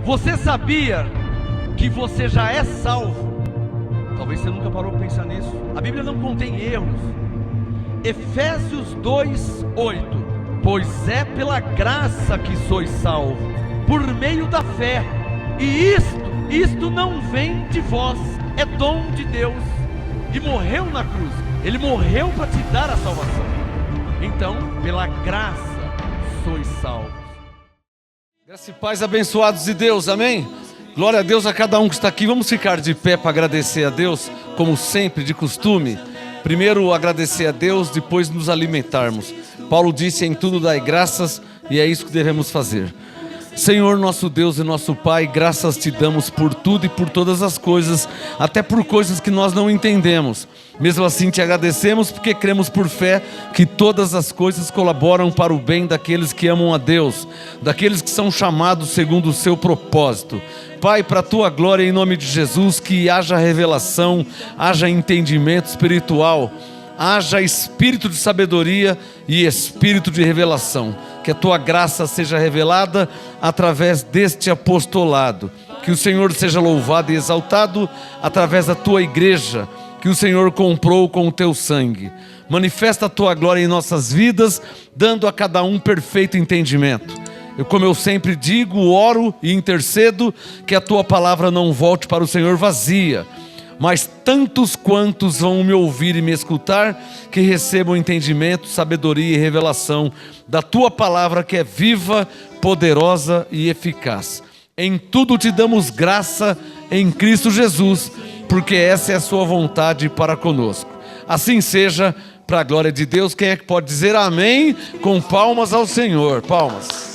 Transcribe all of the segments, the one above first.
Você sabia que você já é salvo? Talvez você nunca parou para pensar nisso. A Bíblia não contém erros. Efésios 2:8. Pois é pela graça que sois salvos, por meio da fé. E isto não vem de vós, é dom de Deus. E morreu na cruz. Ele morreu para te dar a salvação. Então, pela graça sois salvos. Graça e paz, abençoados de Deus, amém? Glória a Deus a cada um que está aqui. Vamos ficar de pé para agradecer a Deus, como sempre, de costume. Primeiro agradecer a Deus, depois nos alimentarmos. Paulo disse: em tudo dai graças, e é isso que devemos fazer. Senhor nosso Deus e nosso Pai, graças te damos por tudo e por todas as coisas, até por coisas que nós não entendemos. Mesmo assim te agradecemos porque cremos por fé que todas as coisas colaboram para o bem daqueles que amam a Deus, daqueles que são chamados segundo o seu propósito. Pai, para a tua glória, em nome de Jesus, que haja revelação, haja entendimento espiritual, haja espírito de sabedoria e espírito de revelação. Que a tua graça seja revelada através deste apostolado. Que o Senhor seja louvado e exaltado através da tua igreja, que o Senhor comprou com o teu sangue. Manifesta a tua glória em nossas vidas, dando a cada um perfeito entendimento. Como eu sempre digo, oro e intercedo que a tua palavra não volte para o Senhor vazia, mas tantos quantos vão me ouvir e me escutar, que recebam entendimento, sabedoria e revelação da tua palavra, que é viva, poderosa e eficaz. Em tudo te damos graça em Cristo Jesus, porque essa é a sua vontade para conosco. Assim seja, para a glória de Deus. Quem é que pode dizer amém com palmas ao Senhor? Palmas.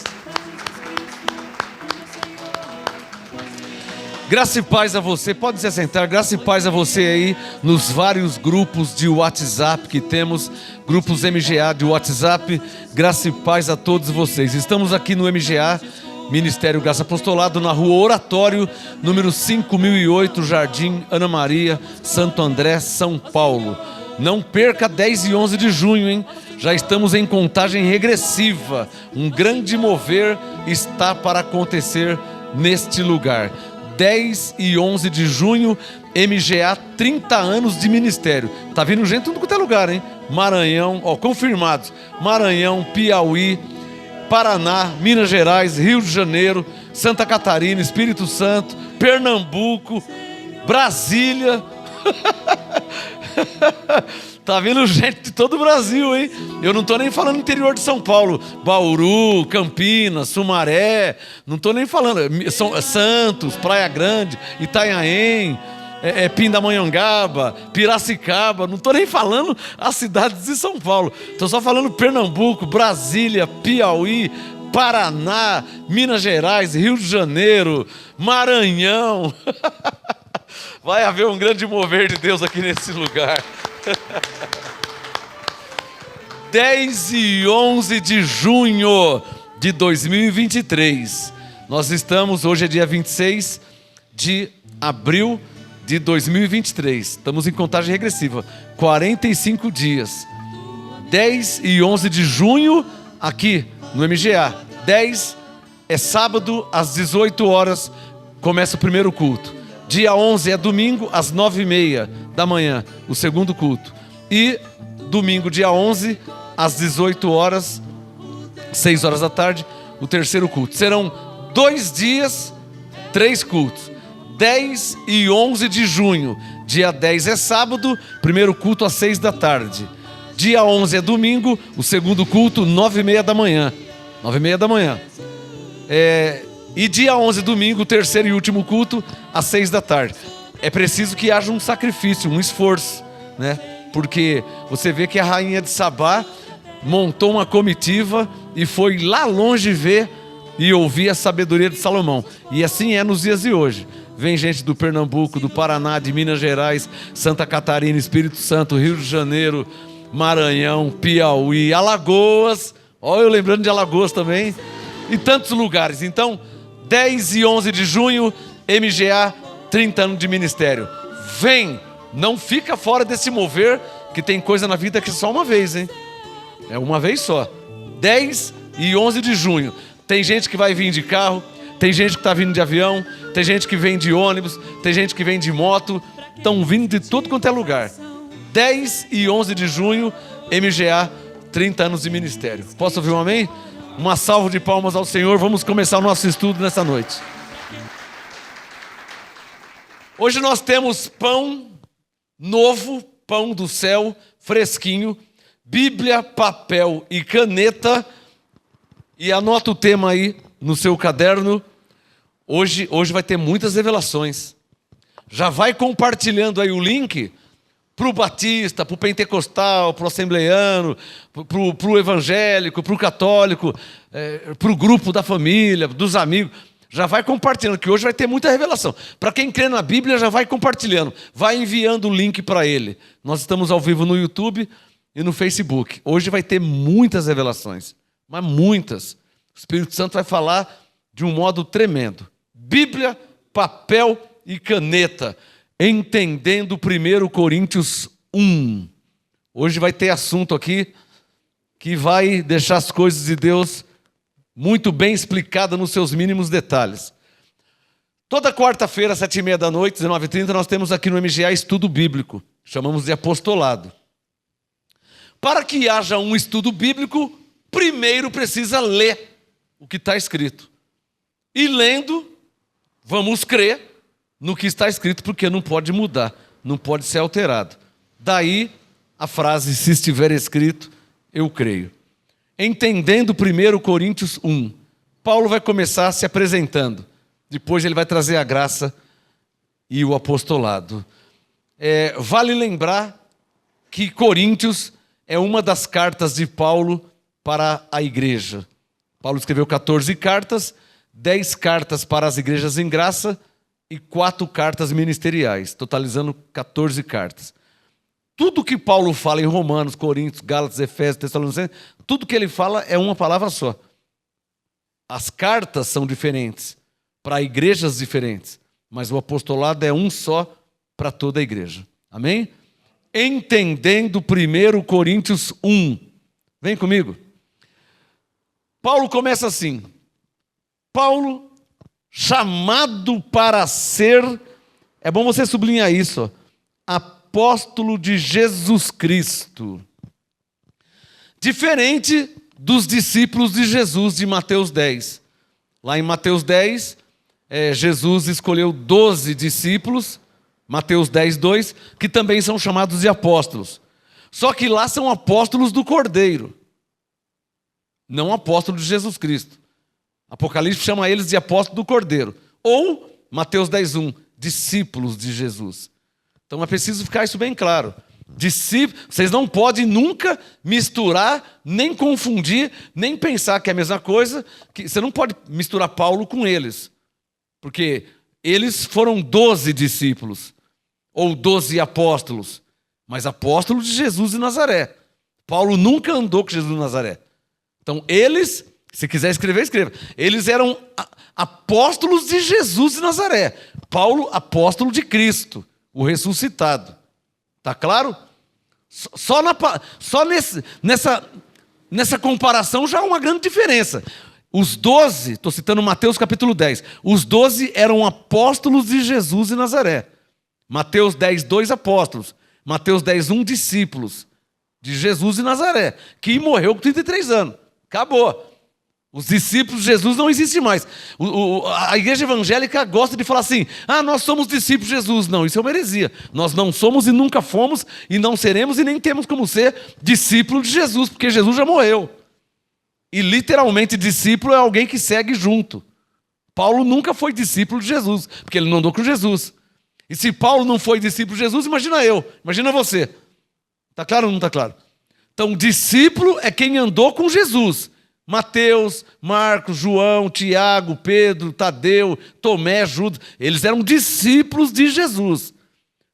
Graça e paz a você, pode se assentar. Graça e paz a você aí nos vários grupos de WhatsApp que temos, grupos MGA de WhatsApp. Graça e paz a todos vocês. Estamos aqui no MGA, Ministério Graça Apostolado, na rua Oratório, número 5008, Jardim Ana Maria, Santo André, São Paulo. Não perca 10 e 11 de junho, hein? Já estamos em contagem regressiva. Um grande mover está para acontecer neste lugar. 10 e 11 de junho, MGA, 30 anos de ministério. Tá vindo gente em tudo quanto é lugar, hein? Maranhão, ó, confirmados. Maranhão, Piauí, Paraná, Minas Gerais, Rio de Janeiro, Santa Catarina, Espírito Santo, Pernambuco, Brasília. Tá vindo gente de todo o Brasil, hein? Eu não tô nem falando interior de São Paulo. Bauru, Campinas, Sumaré. Não tô nem falando. Santos, Praia Grande, Itanhaém, Pindamonhangaba, Piracicaba. Não tô nem falando as cidades de São Paulo. Tô só falando Pernambuco, Brasília, Piauí, Paraná, Minas Gerais, Rio de Janeiro, Maranhão. Vai haver um grande mover de Deus aqui nesse lugar. 10 e 11 de junho de 2023. Nós estamos, hoje é dia 26 de abril de 2023. Estamos em contagem regressiva. 45 dias. 10 e 11 de junho aqui no MGA. 10 é sábado, às 18 horas começa o primeiro culto. Dia 11 é domingo, às 9h30 da manhã, o segundo culto. E domingo, dia 11, às 18 horas, 6 horas da tarde, o terceiro culto. Serão 2 dias, 3 cultos. 10 e 11 de junho. Dia 10 é sábado, primeiro culto às 6 da tarde. Dia 11 é domingo, o segundo culto, 9h30 da manhã. 9h30 da manhã. E dia 11, domingo, o terceiro e último culto, às 6 da tarde. É preciso que haja um sacrifício, um esforço, né? Porque você vê que a rainha de Sabá montou uma comitiva e foi lá longe ver e ouvir a sabedoria de Salomão. E assim é nos dias de hoje. Vem gente do Pernambuco, do Paraná, de Minas Gerais, Santa Catarina, Espírito Santo, Rio de Janeiro, Maranhão, Piauí, Alagoas. Olha, eu lembrando de Alagoas também. E tantos lugares. Então, 10 e 11 de junho, MGA, 30 anos de ministério. Vem, não fica fora desse mover, que tem coisa na vida que é só uma vez, hein? É uma vez só. 10 e 11 de junho. Tem gente que vai vir de carro, Tem gente que está vindo de avião, tem gente que vem de ônibus, tem gente que vem de moto. Estão vindo de tudo quanto é lugar. 10 e 11 de junho, MGA, 30 anos de ministério. Posso ouvir um amém? Uma salva de palmas ao Senhor. Vamos começar o nosso estudo nessa noite. Hoje nós temos pão novo, pão do céu, fresquinho, Bíblia, papel e caneta. E anota o tema aí no seu caderno. Hoje vai ter muitas revelações. Já vai compartilhando aí o link para o batista, para o pentecostal, para o assembleiano, para o evangélico, para o católico, para o grupo da família, dos amigos. Já vai compartilhando, que hoje vai ter muita revelação. Para quem crê na Bíblia, já vai compartilhando. Vai enviando o link para ele. Nós estamos ao vivo no YouTube e no Facebook. Hoje vai ter muitas revelações, mas muitas. O Espírito Santo vai falar de um modo tremendo. Bíblia, papel e caneta. Entendendo 1 Coríntios 1. Hoje vai ter assunto aqui que vai deixar as coisas de Deus muito bem explicada nos seus mínimos detalhes. Toda quarta-feira, 7h30 da noite, 19h30, nós temos aqui no MGA estudo bíblico. Chamamos de apostolado. Para que haja um estudo bíblico, primeiro precisa ler o que está escrito. E lendo, vamos crer no que está escrito, porque não pode mudar, não pode ser alterado. Daí a frase, se estiver escrito, eu creio. Entendendo 1 Coríntios 1, Paulo vai começar se apresentando. Depois ele vai trazer a graça e o apostolado. Vale lembrar que Coríntios é uma das cartas de Paulo para a igreja. Paulo escreveu 14 cartas, 10 cartas para as igrejas em graça e 4 cartas ministeriais, totalizando 14 cartas. Tudo que Paulo fala em Romanos, Coríntios, Gálatas, Efésios, Tessalonicenses, tudo que ele fala é uma palavra só. As cartas são diferentes, para igrejas diferentes, mas o apostolado é um só para toda a igreja. Amém? Entendendo 1 Coríntios 1. Vem comigo. Paulo começa assim. Paulo, chamado para ser, é bom você sublinhar isso, apóstolo de Jesus Cristo. Diferente dos discípulos de Jesus de Mateus 10. Lá em Mateus 10, Jesus escolheu 12 discípulos, Mateus 10, 2, que também são chamados de apóstolos. Só que lá são apóstolos do Cordeiro, não apóstolos de Jesus Cristo. Apocalipse chama eles de apóstolos do Cordeiro. Ou, Mateus 10, 1, discípulos de Jesus. Então é preciso ficar isso bem claro. Discípulos, vocês não podem nunca misturar, nem confundir, nem pensar que é a mesma coisa. Que você não pode misturar Paulo com eles. Porque eles foram 12 discípulos. Ou 12 apóstolos. Mas apóstolos de Jesus de Nazaré. Paulo nunca andou com Jesus de Nazaré. Então eles, se quiser escrever, escreva. Eles eram apóstolos de Jesus de Nazaré. Paulo, apóstolo de Cristo, o ressuscitado. Está claro? Só nessa comparação já há uma grande diferença. Os 12, estou citando Mateus capítulo 10, os 12 eram apóstolos de Jesus de Nazaré. Mateus 10, 2 apóstolos. Mateus 10, 1 discípulos de Jesus de Nazaré, que morreu com 33 anos. Acabou. Os discípulos de Jesus não existem mais. A igreja evangélica gosta de falar assim, nós somos discípulos de Jesus. Não, isso é uma heresia. Nós não somos e nunca fomos e não seremos e nem temos como ser discípulos de Jesus, porque Jesus já morreu. E literalmente discípulo é alguém que segue junto. Paulo nunca foi discípulo de Jesus, porque ele não andou com Jesus. E se Paulo não foi discípulo de Jesus, imagina eu, imagina você. Está claro ou não está claro? Então, discípulo é quem andou com Jesus. Mateus, Marcos, João, Tiago, Pedro, Tadeu, Tomé, Judas, eles eram discípulos de Jesus.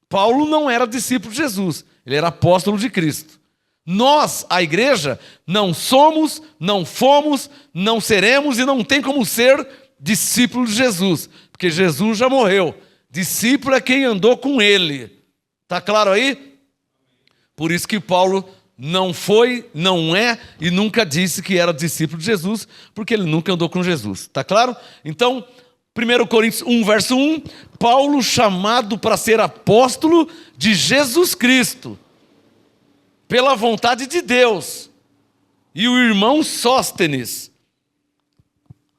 Paulo não era discípulo de Jesus, ele era apóstolo de Cristo. Nós, a igreja, não somos, não fomos, não seremos e não tem como ser discípulos de Jesus, porque Jesus já morreu. Discípulo é quem andou com ele. Está claro aí? Por isso que Paulo não foi, não é e nunca disse que era discípulo de Jesus, porque ele nunca andou com Jesus. Está claro? Então, 1 Coríntios 1, verso 1, Paulo chamado para ser apóstolo de Jesus Cristo, pela vontade de Deus. E o irmão Sóstenes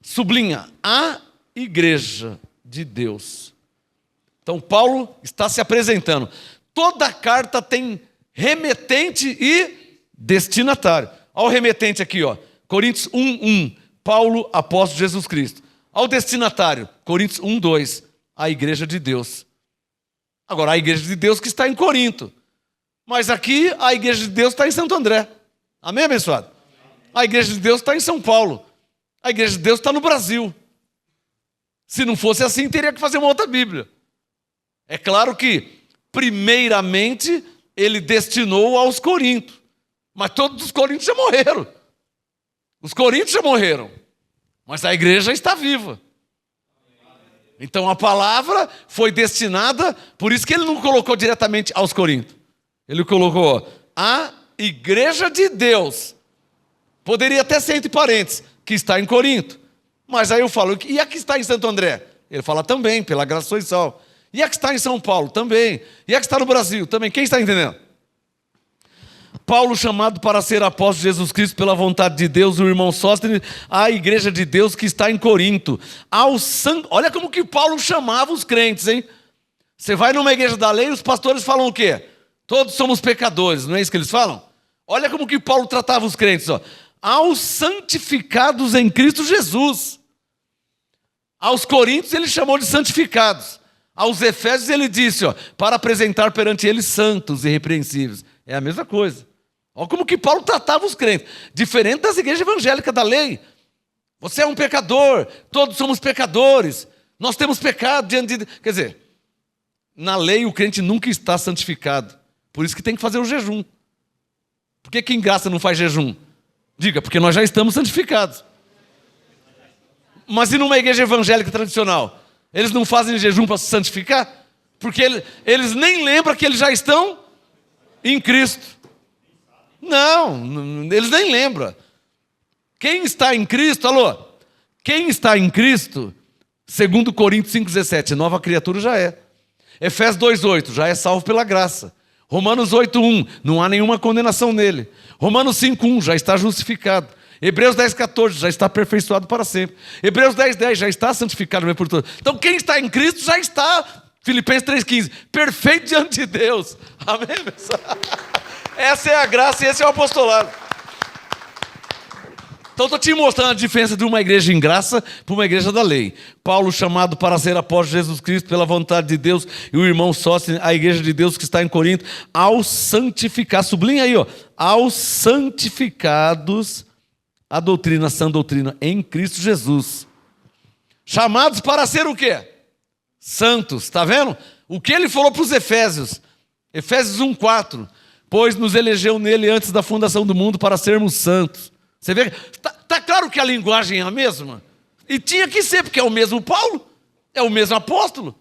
sublinha, a igreja de Deus. Então Paulo está se apresentando. Toda carta tem remetente e destinatário. Olha o remetente aqui, ó. Coríntios 1:1, Paulo, apóstolo de Jesus Cristo. Olha o destinatário, Coríntios 1:2, a igreja de Deus. Agora, a igreja de Deus que está em Corinto. Mas aqui, a igreja de Deus está em Santo André. Amém, abençoado? A igreja de Deus está em São Paulo. A igreja de Deus está no Brasil. Se não fosse assim, teria que fazer uma outra Bíblia. É claro que, primeiramente, ele destinou aos Coríntios. Mas todos os Coríntios já morreram. Os Coríntios já morreram. Mas a igreja está viva. Então a palavra foi destinada, por isso que ele não colocou diretamente aos Coríntios. Ele colocou a igreja de Deus. Poderia até ser entre parênteses, que está em Corinto. Mas aí eu falo, e a que está em Santo André? Ele fala também, pela graça e sal. E a que está em São Paulo? Também. E a que está no Brasil? Também. Quem está entendendo? Paulo chamado para ser apóstolo de Jesus Cristo pela vontade de Deus, o irmão Sóstenes, a igreja de Deus que está em Corinto. Olha como que Paulo chamava os crentes, hein? Você vai numa igreja da lei, os pastores falam o quê? Todos somos pecadores, não é isso que eles falam? Olha como que Paulo tratava os crentes, ó. Aos santificados em Cristo Jesus. Aos coríntios ele chamou de santificados. Aos efésios ele disse, ó, para apresentar perante eles santos e irrepreensíveis. É a mesma coisa. Olha como que Paulo tratava os crentes. Diferente das igrejas evangélicas da lei. Você é um pecador, todos somos pecadores. Nós temos pecado diante de... Quer dizer, na lei o crente nunca está santificado. Por isso que tem que fazer o jejum. Por que em graça não faz jejum? Diga, porque nós já estamos santificados. Mas e numa igreja evangélica tradicional? Eles não fazem jejum para se santificar? Porque eles nem lembram que eles já estão em Cristo. Não, eles nem lembram. Quem está em Cristo, alô? Quem está em Cristo, segundo Coríntios 5,17, nova criatura já é. Efésios 2,8, já é salvo pela graça. Romanos 8,1, não há nenhuma condenação nele. Romanos 5,1, já está justificado. Hebreus 10,14, já está aperfeiçoado para sempre. Hebreus 10,10, já está santificado por todos. Então quem está em Cristo já está, Filipenses 3,15, perfeito diante de Deus. Amém, pessoal? Essa é a graça e esse é o apostolado. Então estou te mostrando a diferença de uma igreja em graça para uma igreja da lei. Paulo chamado para ser apóstolo de Jesus Cristo pela vontade de Deus, e o irmão Sóstenes, a igreja de Deus que está em Corinto, aos santificados, sublinha aí, ó, aos santificados, a doutrina, sã doutrina, em Cristo Jesus. Chamados para ser o quê? Santos, está vendo? O que ele falou para os Efésios? Efésios 1,4, pois nos elegeu nele antes da fundação do mundo para sermos santos. Você vê? Tá claro que a linguagem é a mesma? E tinha que ser, porque é o mesmo Paulo, é o mesmo apóstolo.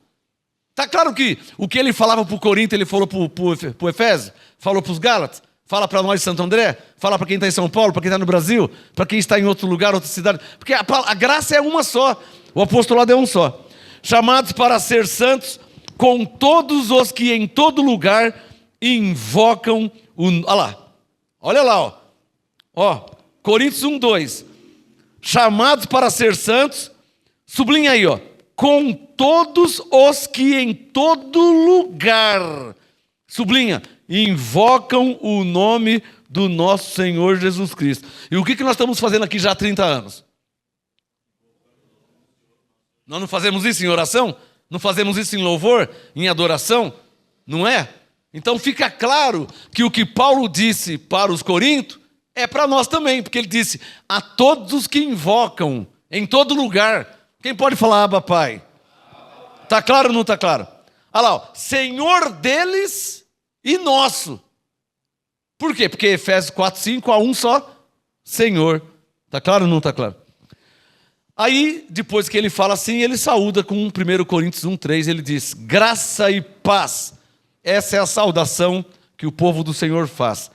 Está claro que o que ele falava para o Corinto, ele falou para o Efésio, falou para os Gálatas, fala para nós de Santo André, fala para quem está em São Paulo, para quem está no Brasil, para quem está em outro lugar, outra cidade. Porque a graça é uma só, o apostolado é um só. Chamados para ser santos com todos os que em todo lugar invocam o... Olha lá, ó. Coríntios 1,2, chamados para ser santos, sublinha aí, ó, com todos os que em todo lugar, sublinha, invocam o nome do nosso Senhor Jesus Cristo. E o que nós estamos fazendo aqui já há 30 anos? Nós não fazemos isso em oração? Não fazemos isso em louvor, em adoração? Não é? Então fica claro que o que Paulo disse para os coríntios é para nós também, porque ele disse, a todos os que invocam, em todo lugar. Quem pode falar, Abba, Pai? Está claro ou não está claro? Olha lá, ó, Senhor deles e nosso. Por quê? Porque Efésios 4,5, há um só Senhor. Está claro ou não está claro? Aí, depois que ele fala assim, ele saúda com 1 Coríntios 1,3, ele diz, graça e paz. Essa é a saudação que o povo do Senhor faz.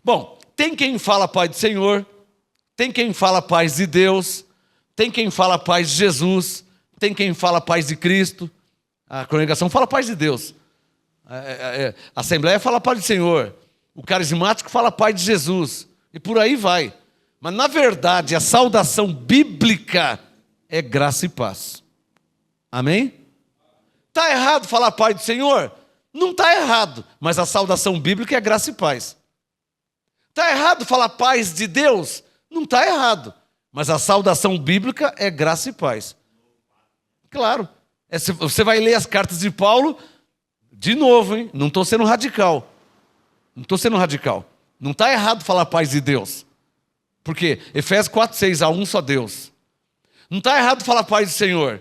Bom, tem quem fala paz do Senhor, tem quem fala paz de Deus, tem quem fala paz de Jesus, tem quem fala paz de Cristo. A congregação fala paz de Deus. A Assembleia fala paz do Senhor. O carismático fala paz de Jesus. E por aí vai. Mas na verdade a saudação bíblica é graça e paz. Amém? Está errado falar paz do Senhor? Não está errado. Mas a saudação bíblica é graça e paz. Está errado falar paz de Deus? Não está errado. Mas a saudação bíblica é graça e paz. Claro. Você vai ler as cartas de Paulo, de novo, hein? Não estou sendo radical. Não estou sendo radical. Não está errado falar paz de Deus. Por quê? Efésios 4:6, há um só Deus. Não está errado falar paz do Senhor.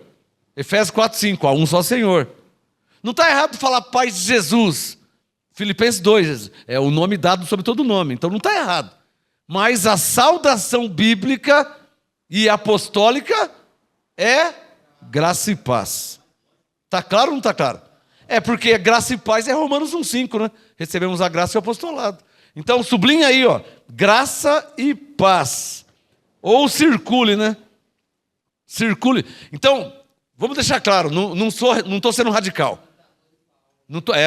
Efésios 4:5, há um só Senhor. Não está errado falar paz de Jesus. Filipenses 2, é o nome dado sobre todo nome. Então não está errado. Mas a saudação bíblica e apostólica é graça e paz. Está claro ou não está claro? É porque graça e paz é Romanos 1:5, né? Recebemos a graça e o apostolado. Então sublinha aí, ó, graça e paz. Ou circule, né? Circule. Então, vamos deixar claro, não estou sendo radical.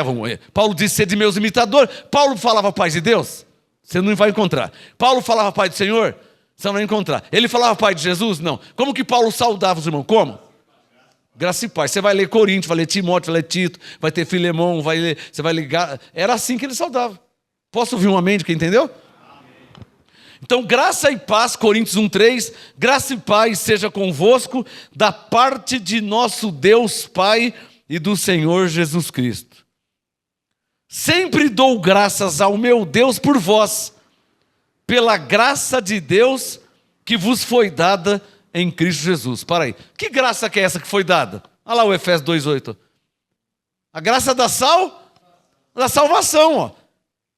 Vamos ver. Paulo disse ser de meus imitadores. Paulo falava paz de Deus? Você não vai encontrar. Paulo falava paz do Senhor? Você não vai encontrar. Ele falava paz de Jesus? Não. Como que Paulo saudava os irmãos? Como? Graça e paz. Você vai ler Coríntios, vai ler Timóteo, vai ler Tito, vai ter Filemão, você vai ligar. Era assim que ele saudava. Posso ouvir um amém de quem entendeu? Amém. Então, graça e paz, Coríntios 1:3, graça e paz seja convosco da parte de nosso Deus Pai e do Senhor Jesus Cristo. Sempre dou graças ao meu Deus por vós, pela graça de Deus que vos foi dada em Cristo Jesus. Para aí. Que graça que é essa que foi dada? Olha lá o Efésios 2:8. A graça da salvação, ó.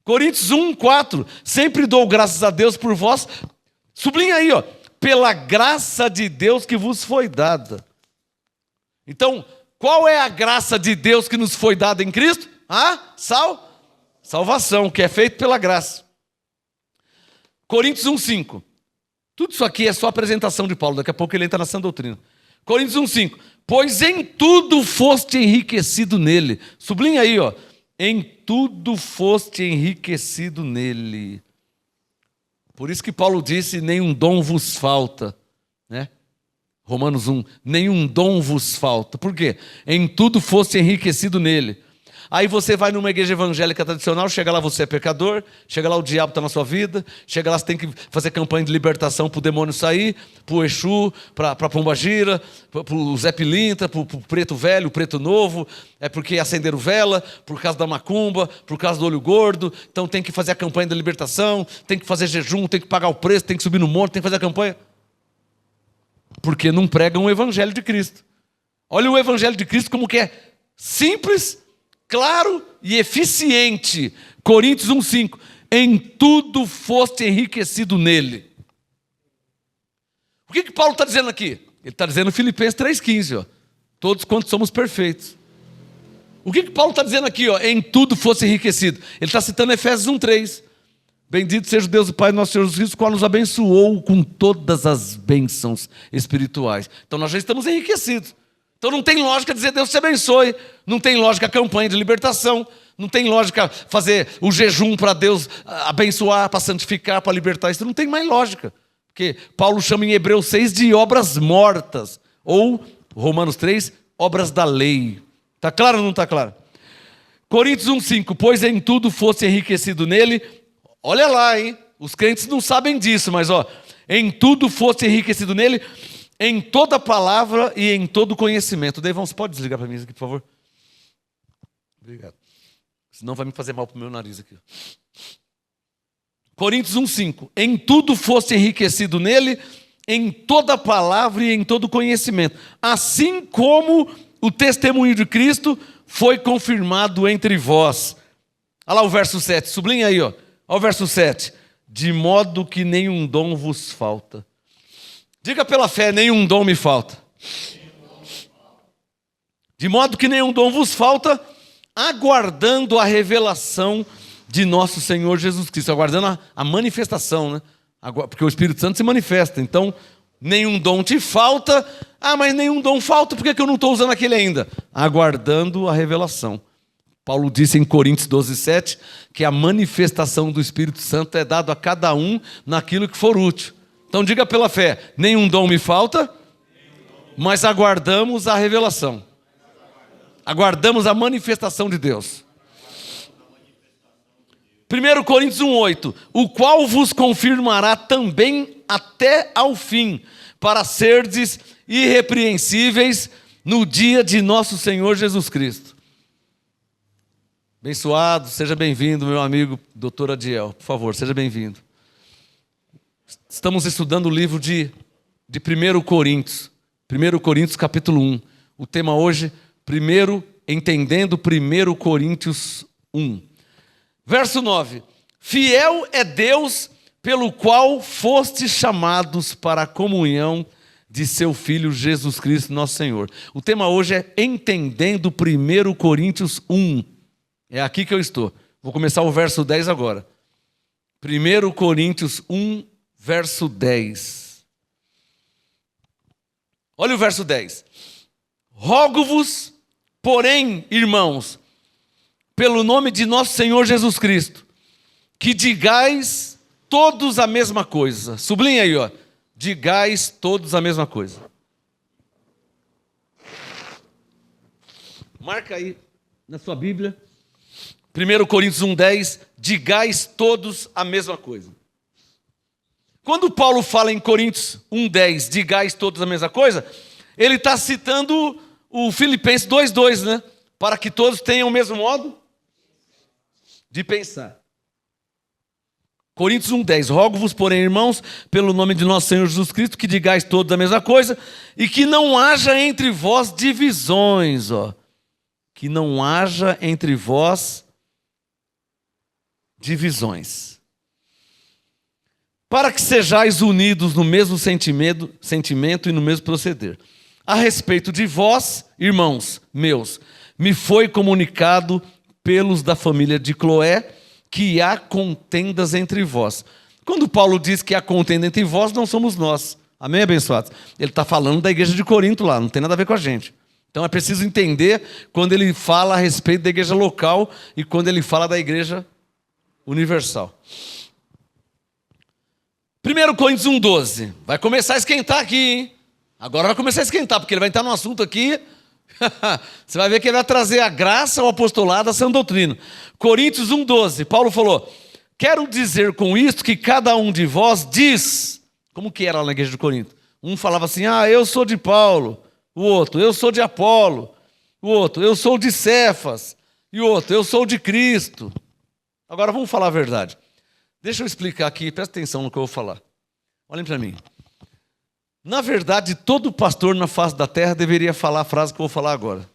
Coríntios 1:4. Sempre dou graças a Deus por vós. Sublinha aí, ó. Pela graça de Deus que vos foi dada. Então, qual é a graça de Deus que nos foi dada em Cristo? Salvação, que é feito pela graça. Coríntios 1:5. Tudo isso aqui é só apresentação de Paulo. Daqui a pouco ele entra na sã doutrina. Coríntios 1:5. Pois em tudo foste enriquecido nele. Sublinha aí, ó. Em tudo foste enriquecido nele. Por isso que Paulo disse, nenhum dom vos falta. Né? Romanos 1, nenhum dom vos falta. Por quê? Em tudo foste enriquecido nele. Aí você vai numa igreja evangélica tradicional, chega lá você é pecador, chega lá o diabo está na sua vida, chega lá você tem que fazer campanha de libertação para o demônio sair, para o Exu, para a Pombagira, para o Zé Pilintra, para o preto velho, o preto novo, é porque acenderam vela, por causa da macumba, por causa do olho gordo, então tem que fazer a campanha da libertação, tem que fazer jejum, tem que pagar o preço, tem que subir no monte, tem que fazer a campanha. Porque não pregam o evangelho de Cristo. Olha o evangelho de Cristo como que é simples, claro e eficiente. Coríntios 1:5. Em tudo foste enriquecido nele. O que Paulo está dizendo aqui? Ele está dizendo em Filipenses 3:15. Todos quantos somos perfeitos. O que Paulo está dizendo aqui? Em tudo foste enriquecido. Ele está citando Efésios 1:3. Bendito seja o Deus e Pai do nosso Senhor Jesus Cristo, qual nos abençoou com todas as bênçãos espirituais. Então nós já estamos enriquecidos. Então não tem lógica dizer Deus te abençoe, não tem lógica a campanha de libertação, não tem lógica fazer o jejum para Deus abençoar, para santificar, para libertar, isso não tem mais lógica. Porque Paulo chama em Hebreus 6 de obras mortas, ou Romanos 3, obras da lei. Está claro ou não está claro? Coríntios 1:5, pois em tudo fosse enriquecido nele, olha lá, hein? Os crentes não sabem disso, mas em tudo fosse enriquecido nele, em toda palavra e em todo conhecimento. Deivão, você pode desligar para mim isso aqui, por favor? Obrigado. Senão vai me fazer mal para o meu nariz aqui. Coríntios 1:5. Em tudo foste enriquecido nele, em toda palavra e em todo conhecimento. Assim como o testemunho de Cristo foi confirmado entre vós. Olha lá o verso 7. Sublinha aí, ó. Olha o verso 7. De modo que nenhum dom vos falta. Diga pela fé, nenhum dom me falta. De modo que nenhum dom vos falta, aguardando a revelação de nosso Senhor Jesus Cristo, aguardando a manifestação, né? Porque o Espírito Santo se manifesta. Então, nenhum dom te falta. Mas nenhum dom falta, por que eu não estou usando aquele ainda? Aguardando a revelação. Paulo disse em Coríntios 12:7 que a manifestação do Espírito Santo é dado a cada um naquilo que for útil. Então diga pela fé, nenhum dom me falta, mas aguardamos a revelação. Aguardamos a manifestação de Deus. 1 Coríntios 1:8, o qual vos confirmará também até ao fim, para serdes irrepreensíveis no dia de nosso Senhor Jesus Cristo. Abençoado, seja bem-vindo, meu amigo Dr. Adiel, por favor, seja bem-vindo. Estamos estudando o livro de 1 Coríntios, 1 Coríntios capítulo 1. O tema hoje, entendendo 1 Coríntios 1. Verso 9, fiel é Deus pelo qual fostes chamados para a comunhão de seu Filho Jesus Cristo, nosso Senhor. O tema hoje é entendendo 1 Coríntios 1. É aqui que eu estou. Vou começar o verso 10 agora. 1 Coríntios 1, verso 10. Olha o verso 10. Rogo-vos, porém, irmãos, pelo nome de nosso Senhor Jesus Cristo, que digais todos a mesma coisa. Sublinha aí, ó. Digais todos a mesma coisa. Marca aí na sua Bíblia. 1 Coríntios 1:10, digais todos a mesma coisa. Quando Paulo fala em Coríntios 1:10, digais todos a mesma coisa, ele está citando o Filipenses 2:2, né? Para que todos tenham o mesmo modo de pensar. Coríntios 1:10, rogo-vos, porém, irmãos, pelo nome de nosso Senhor Jesus Cristo, que digais todos a mesma coisa, e que não haja entre vós divisões, ó. Que não haja entre vós divisões, para que sejais unidos no mesmo sentimento e no mesmo proceder. A respeito de vós, irmãos meus, me foi comunicado pelos da família de Cloé que há contendas entre vós. Quando Paulo diz que há contenda entre vós, não somos nós. Amém, abençoados? Ele está falando da igreja de Corinto lá, não tem nada a ver com a gente. Então é preciso entender quando ele fala a respeito da igreja local e quando ele fala da igreja universal. 1 Coríntios 1:12. Vai começar a esquentar aqui, hein? Agora vai começar a esquentar, porque ele vai entrar num assunto aqui. Você vai ver que ele vai trazer a graça, o apostolado, a sã doutrina. Coríntios 1:12. Paulo falou: quero dizer com isto que cada um de vós diz. Como que era lá na igreja de Corinto? Um falava assim: eu sou de Paulo. O outro: eu sou de Apolo. O outro: eu sou de Cefas. E o outro: eu sou de Cristo. Agora vamos falar a verdade. Deixa eu explicar aqui, presta atenção no que eu vou falar. Olhem para mim. Na verdade, todo pastor na face da terra deveria falar a frase que eu vou falar agora.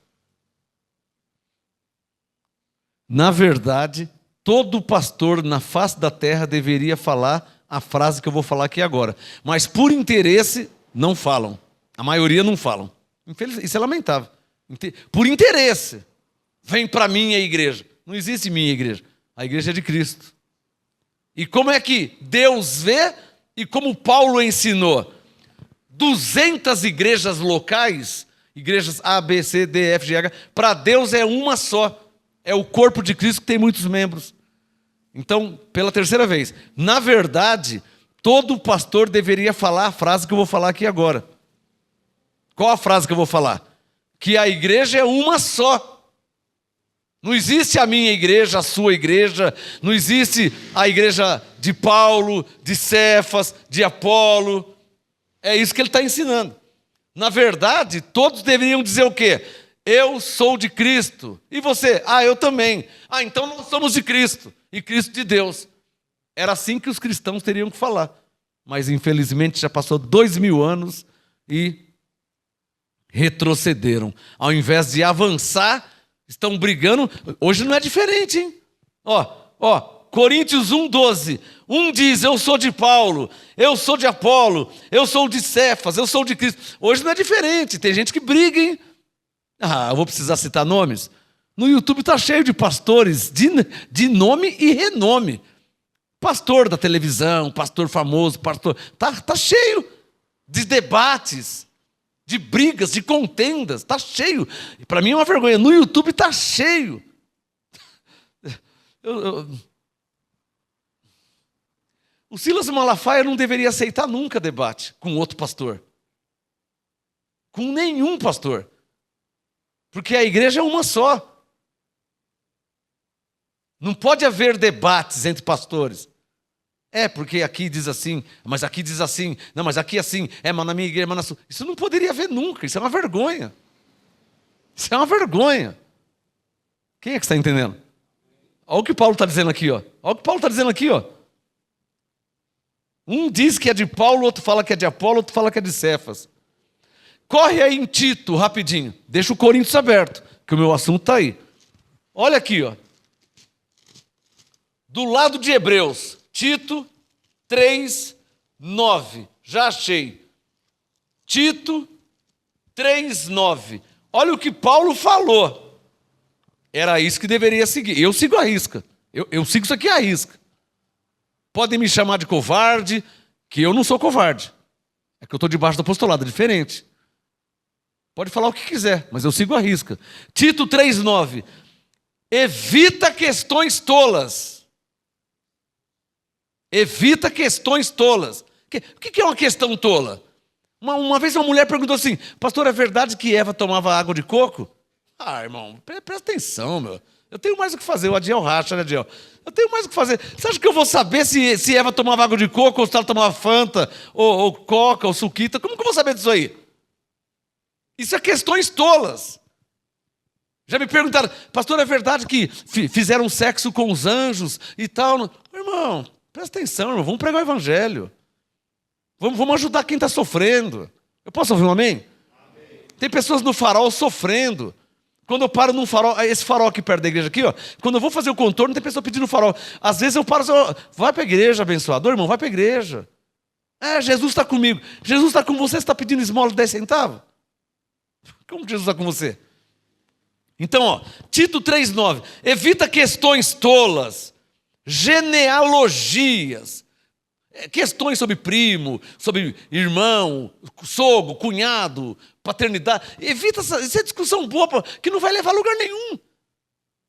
Na verdade, todo pastor na face da terra deveria falar a frase que eu vou falar aqui agora. Mas por interesse, não falam. A maioria não falam. Isso é lamentável. Por interesse. Vem para minha igreja. Não existe minha igreja. A igreja é de Cristo. E como é que Deus vê e como Paulo ensinou? 200 igrejas locais, igrejas A, B, C, D, F, G, H, para Deus é uma só. É o corpo de Cristo que tem muitos membros. Então, pela terceira vez, na verdade, todo pastor deveria falar a frase que eu vou falar aqui agora. Qual a frase que eu vou falar? Que a igreja é uma só. Não existe a minha igreja, a sua igreja, não existe a igreja de Paulo, de Cefas, de Apolo. É isso que ele está ensinando. Na verdade, todos deveriam dizer o quê? Eu sou de Cristo. E você? Eu também. Então nós somos de Cristo. E Cristo de Deus. Era assim que os cristãos teriam que falar. Mas infelizmente já passou 2000 anos e retrocederam. Ao invés de avançar, estão brigando. Hoje não é diferente, hein? Coríntios 1:12. Um diz: eu sou de Paulo, eu sou de Apolo, eu sou de Cefas, eu sou de Cristo. Hoje não é diferente. Tem gente que briga, hein? Eu vou precisar citar nomes. No YouTube está cheio de pastores de nome e renome. Pastor da televisão, pastor famoso, pastor. Tá cheio de debates, de brigas, de contendas. Está cheio. Para mim é uma vergonha. No YouTube está cheio. O Silas Malafaia não deveria aceitar nunca debate com outro pastor. Com nenhum pastor. Porque a igreja é uma só. Não pode haver debates entre pastores. Porque aqui diz assim, mas aqui diz assim. Não, mas aqui é assim. Mas na minha igreja, mas na sua. Isso não poderia haver nunca. Isso é uma vergonha. Isso é uma vergonha. Quem é que está entendendo? Olha o que Paulo está dizendo aqui, ó. Olha o que Paulo está dizendo aqui, ó. Um diz que é de Paulo, outro fala que é de Apolo, outro fala que é de Cefas. Corre aí em Tito, rapidinho. Deixa o Coríntios aberto, que o meu assunto está aí. Olha aqui, ó. Do lado de Hebreus, Tito 3, 9. Já achei. Tito 3, 9. Olha o que Paulo falou. Era isso que deveria seguir. Eu sigo a risca. Eu sigo isso aqui à risca. Podem me chamar de covarde, que eu não sou covarde. É que eu estou debaixo do apostolado, é diferente. Pode falar o que quiser, mas eu sigo a risca. Tito 3, 9. Evita questões tolas. Evita questões tolas. O que é uma questão tola? Uma vez uma mulher perguntou assim: pastor, é verdade que Eva tomava água de coco? Irmão, presta atenção, meu. Eu tenho mais o que fazer. O Adiel racha, né, Adiel? Eu tenho mais o que fazer. Você acha que eu vou saber se Eva tomava água de coco, ou se ela tomava Fanta, ou Coca, ou Suquita? Como que eu vou saber disso aí? Isso é questões tolas. Já me perguntaram: pastor, é verdade que fizeram sexo com os anjos e tal? Irmão, presta atenção, irmão. Vamos pregar o evangelho. Vamos ajudar quem está sofrendo. Eu posso ouvir um amém? Amém? Tem pessoas no farol sofrendo. Quando eu paro num farol, esse farol aqui perto da igreja aqui, ó, quando eu vou fazer o contorno, tem pessoa pedindo farol. Às vezes eu paro, vai para a igreja, abençoador, irmão, vai para a igreja. Jesus está comigo. Jesus está com você, você está pedindo esmola de 10 centavos? Como que Jesus está com você? Então, ó, Tito 3,9. Evita questões tolas, genealogias, questões sobre primo, sobre irmão, sogro, cunhado, paternidade. Evita essa discussão boba que não vai levar a lugar nenhum.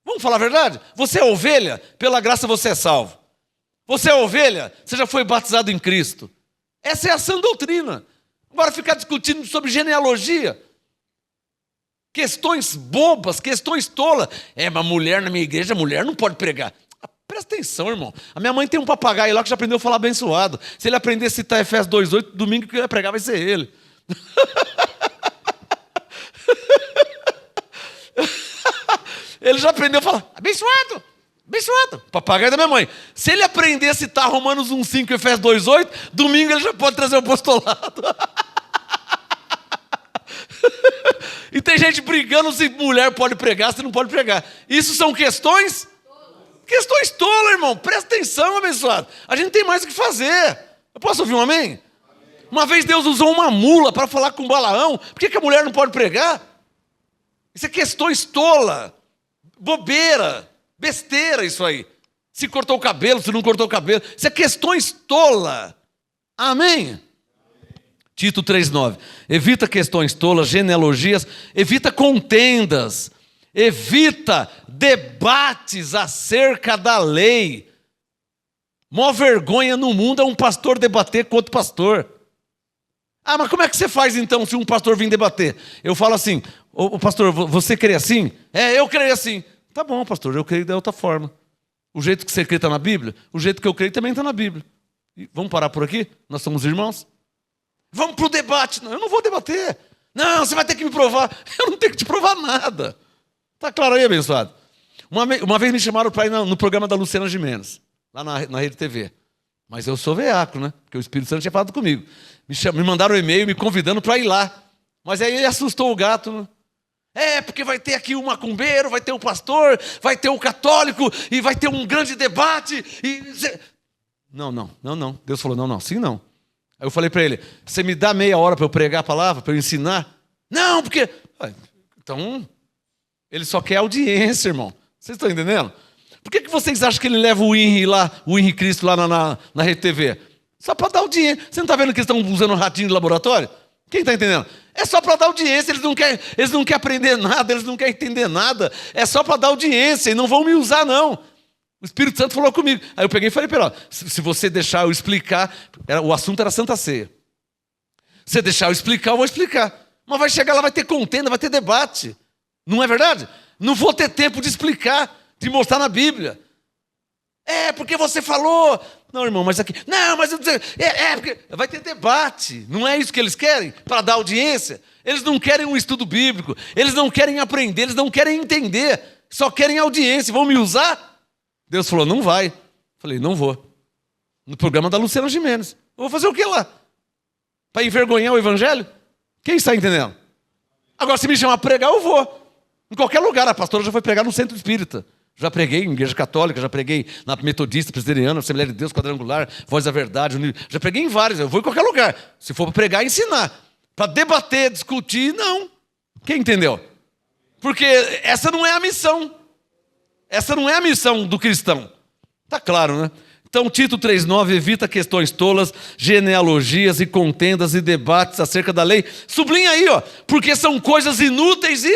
Vamos falar a verdade? Você é ovelha, pela graça você é salvo. Você é ovelha, você já foi batizado em Cristo. Essa é a sã doutrina. Agora ficar discutindo sobre genealogia, questões bobas, questões tolas. Mas mulher na minha igreja, mulher não pode pregar. Presta atenção, irmão. A minha mãe tem um papagaio lá que já aprendeu a falar abençoado. Se ele aprender a citar Efésios 2,8, domingo que ele vai pregar vai ser ele. Ele já aprendeu a falar abençoado, abençoado. Papagaio da minha mãe. Se ele aprender a citar Romanos 1,5 e Efésios 2,8, domingo ele já pode trazer o apostolado. E tem gente brigando se mulher pode pregar, se não pode pregar. Isso são questões? Questões tolas, irmão. Presta atenção, abençoado. A gente tem mais o que fazer. Eu posso ouvir um amém? Amém. Uma vez Deus usou uma mula para falar com Balaão. Por que a mulher não pode pregar? Isso é questões tolas. Bobeira. Besteira isso aí. Se cortou o cabelo, se não cortou o cabelo. Isso é questões tolas. Amém? Tito 3,9. Evita questões tolas, genealogias. Evita contendas. Evita debates acerca da lei. Mó vergonha no mundo é um pastor debater com outro pastor. Mas como é que você faz então se um pastor vir debater? Eu falo assim: ô pastor, você crê assim? Eu creio assim. Tá bom, pastor, eu creio de outra forma. O jeito que você crê está na Bíblia, o jeito que eu creio também está na Bíblia. E vamos parar por aqui? Nós somos irmãos? Vamos para o debate. Não, eu não vou debater. Não, você vai ter que me provar. Eu não tenho que te provar nada. Está claro aí, abençoado? Uma vez me chamaram para ir no programa da Luciana Gimenez, lá na Rede TV. Mas eu sou veaco, né? Porque o Espírito Santo tinha falado comigo. Me mandaram um e-mail me convidando para ir lá. Mas aí ele assustou o gato, né? Porque vai ter aqui um macumbeiro, vai ter um pastor, vai ter um católico, e vai ter um grande debate. Não. Deus falou, não, sim não. Aí eu falei para ele: você me dá meia hora para eu pregar a palavra, para eu ensinar? Não, porque... Então... Ele só quer audiência, irmão. Vocês estão entendendo? Por que vocês acham que ele leva o INRI lá, o INRI Cristo lá na Rede TV? Só para dar audiência. Você não está vendo que eles estão usando um ratinho de laboratório? Quem está entendendo? É só para dar audiência, eles não querem aprender nada, eles não querem entender nada. É só para dar audiência e não vão me usar, não. O Espírito Santo falou comigo. Aí eu peguei e falei para ele, se você deixar eu explicar, o assunto era Santa Ceia. Se você deixar eu explicar, eu vou explicar. Mas vai chegar lá, vai ter contenda, vai ter debate. Não é verdade? Não vou ter tempo de explicar, de mostrar na Bíblia. É, porque você falou... Não, irmão, mas aqui... Não, mas... porque... Vai ter debate. Não é isso que eles querem? Para dar audiência? Eles não querem um estudo bíblico. Eles não querem aprender. Eles não querem entender. Só querem audiência. Vão me usar? Deus falou, não vai. Falei, não vou. No programa da Luciana Gimenez. Eu vou fazer o que lá? Para envergonhar o evangelho? Quem está entendendo? Agora, se me chamar a pregar, eu vou. Em qualquer lugar. A pastora já foi pregar no centro espírita. Já preguei em igreja católica, já preguei na metodista, presbiteriana, Assembleia de Deus, quadrangular, Voz da Verdade, já preguei em vários, eu vou em qualquer lugar. Se for para pregar, ensinar. Para debater, discutir, não. Quem entendeu? Porque essa não é a missão. Essa não é a missão do cristão. Está claro, né? Então, Tito 3,9, evita questões tolas, genealogias e contendas e debates acerca da lei. Sublinha aí, ó, porque são coisas inúteis e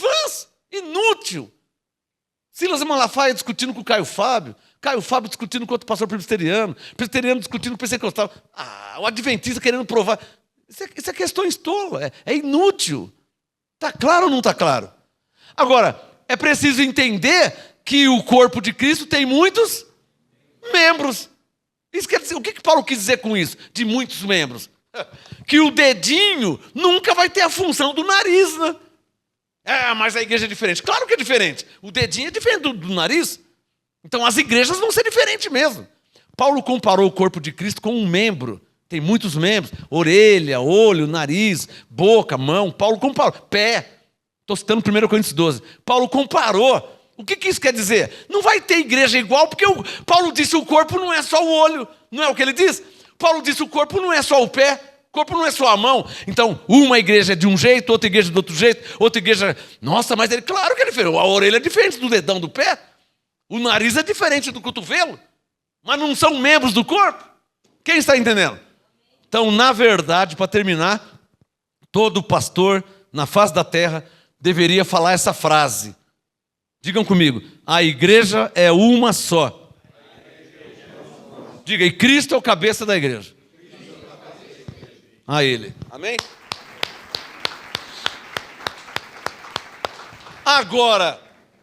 vãs, inútil. Silas Malafaia discutindo com o Caio Fábio discutindo com outro pastor presbiteriano discutindo com o pentecostal. O adventista querendo provar. Isso é questões tolas, é inútil. Está claro ou não está claro? Agora, é preciso entender que o corpo de Cristo tem muitos membros. Isso quer dizer, o que Paulo quis dizer com isso? De muitos membros. Que o dedinho nunca vai ter a função do nariz, né? Mas a igreja é diferente. Claro que é diferente. O dedinho é diferente do nariz. Então as igrejas vão ser diferentes mesmo. Paulo comparou o corpo de Cristo com um membro. Tem muitos membros. Orelha, olho, nariz, boca, mão. Paulo comparou. Pé. Estou citando 1 Coríntios 12. Paulo comparou. O que isso quer dizer? Não vai ter igreja igual, porque Paulo disse que o corpo não é só o olho. Não é o que ele diz? Paulo disse que o corpo não é só o pé. O corpo não é só a mão. Então, uma igreja é de um jeito, outra igreja de outro jeito, outra igreja... Nossa, mas claro que é diferente. A orelha é diferente do dedão do pé. O nariz é diferente do cotovelo. Mas não são membros do corpo. Quem está entendendo? Então, na verdade, para terminar, todo pastor na face da terra deveria falar essa frase. Digam comigo. A igreja é uma só. Diga, e Cristo é o cabeça da igreja. A Ele. Amém? Agora,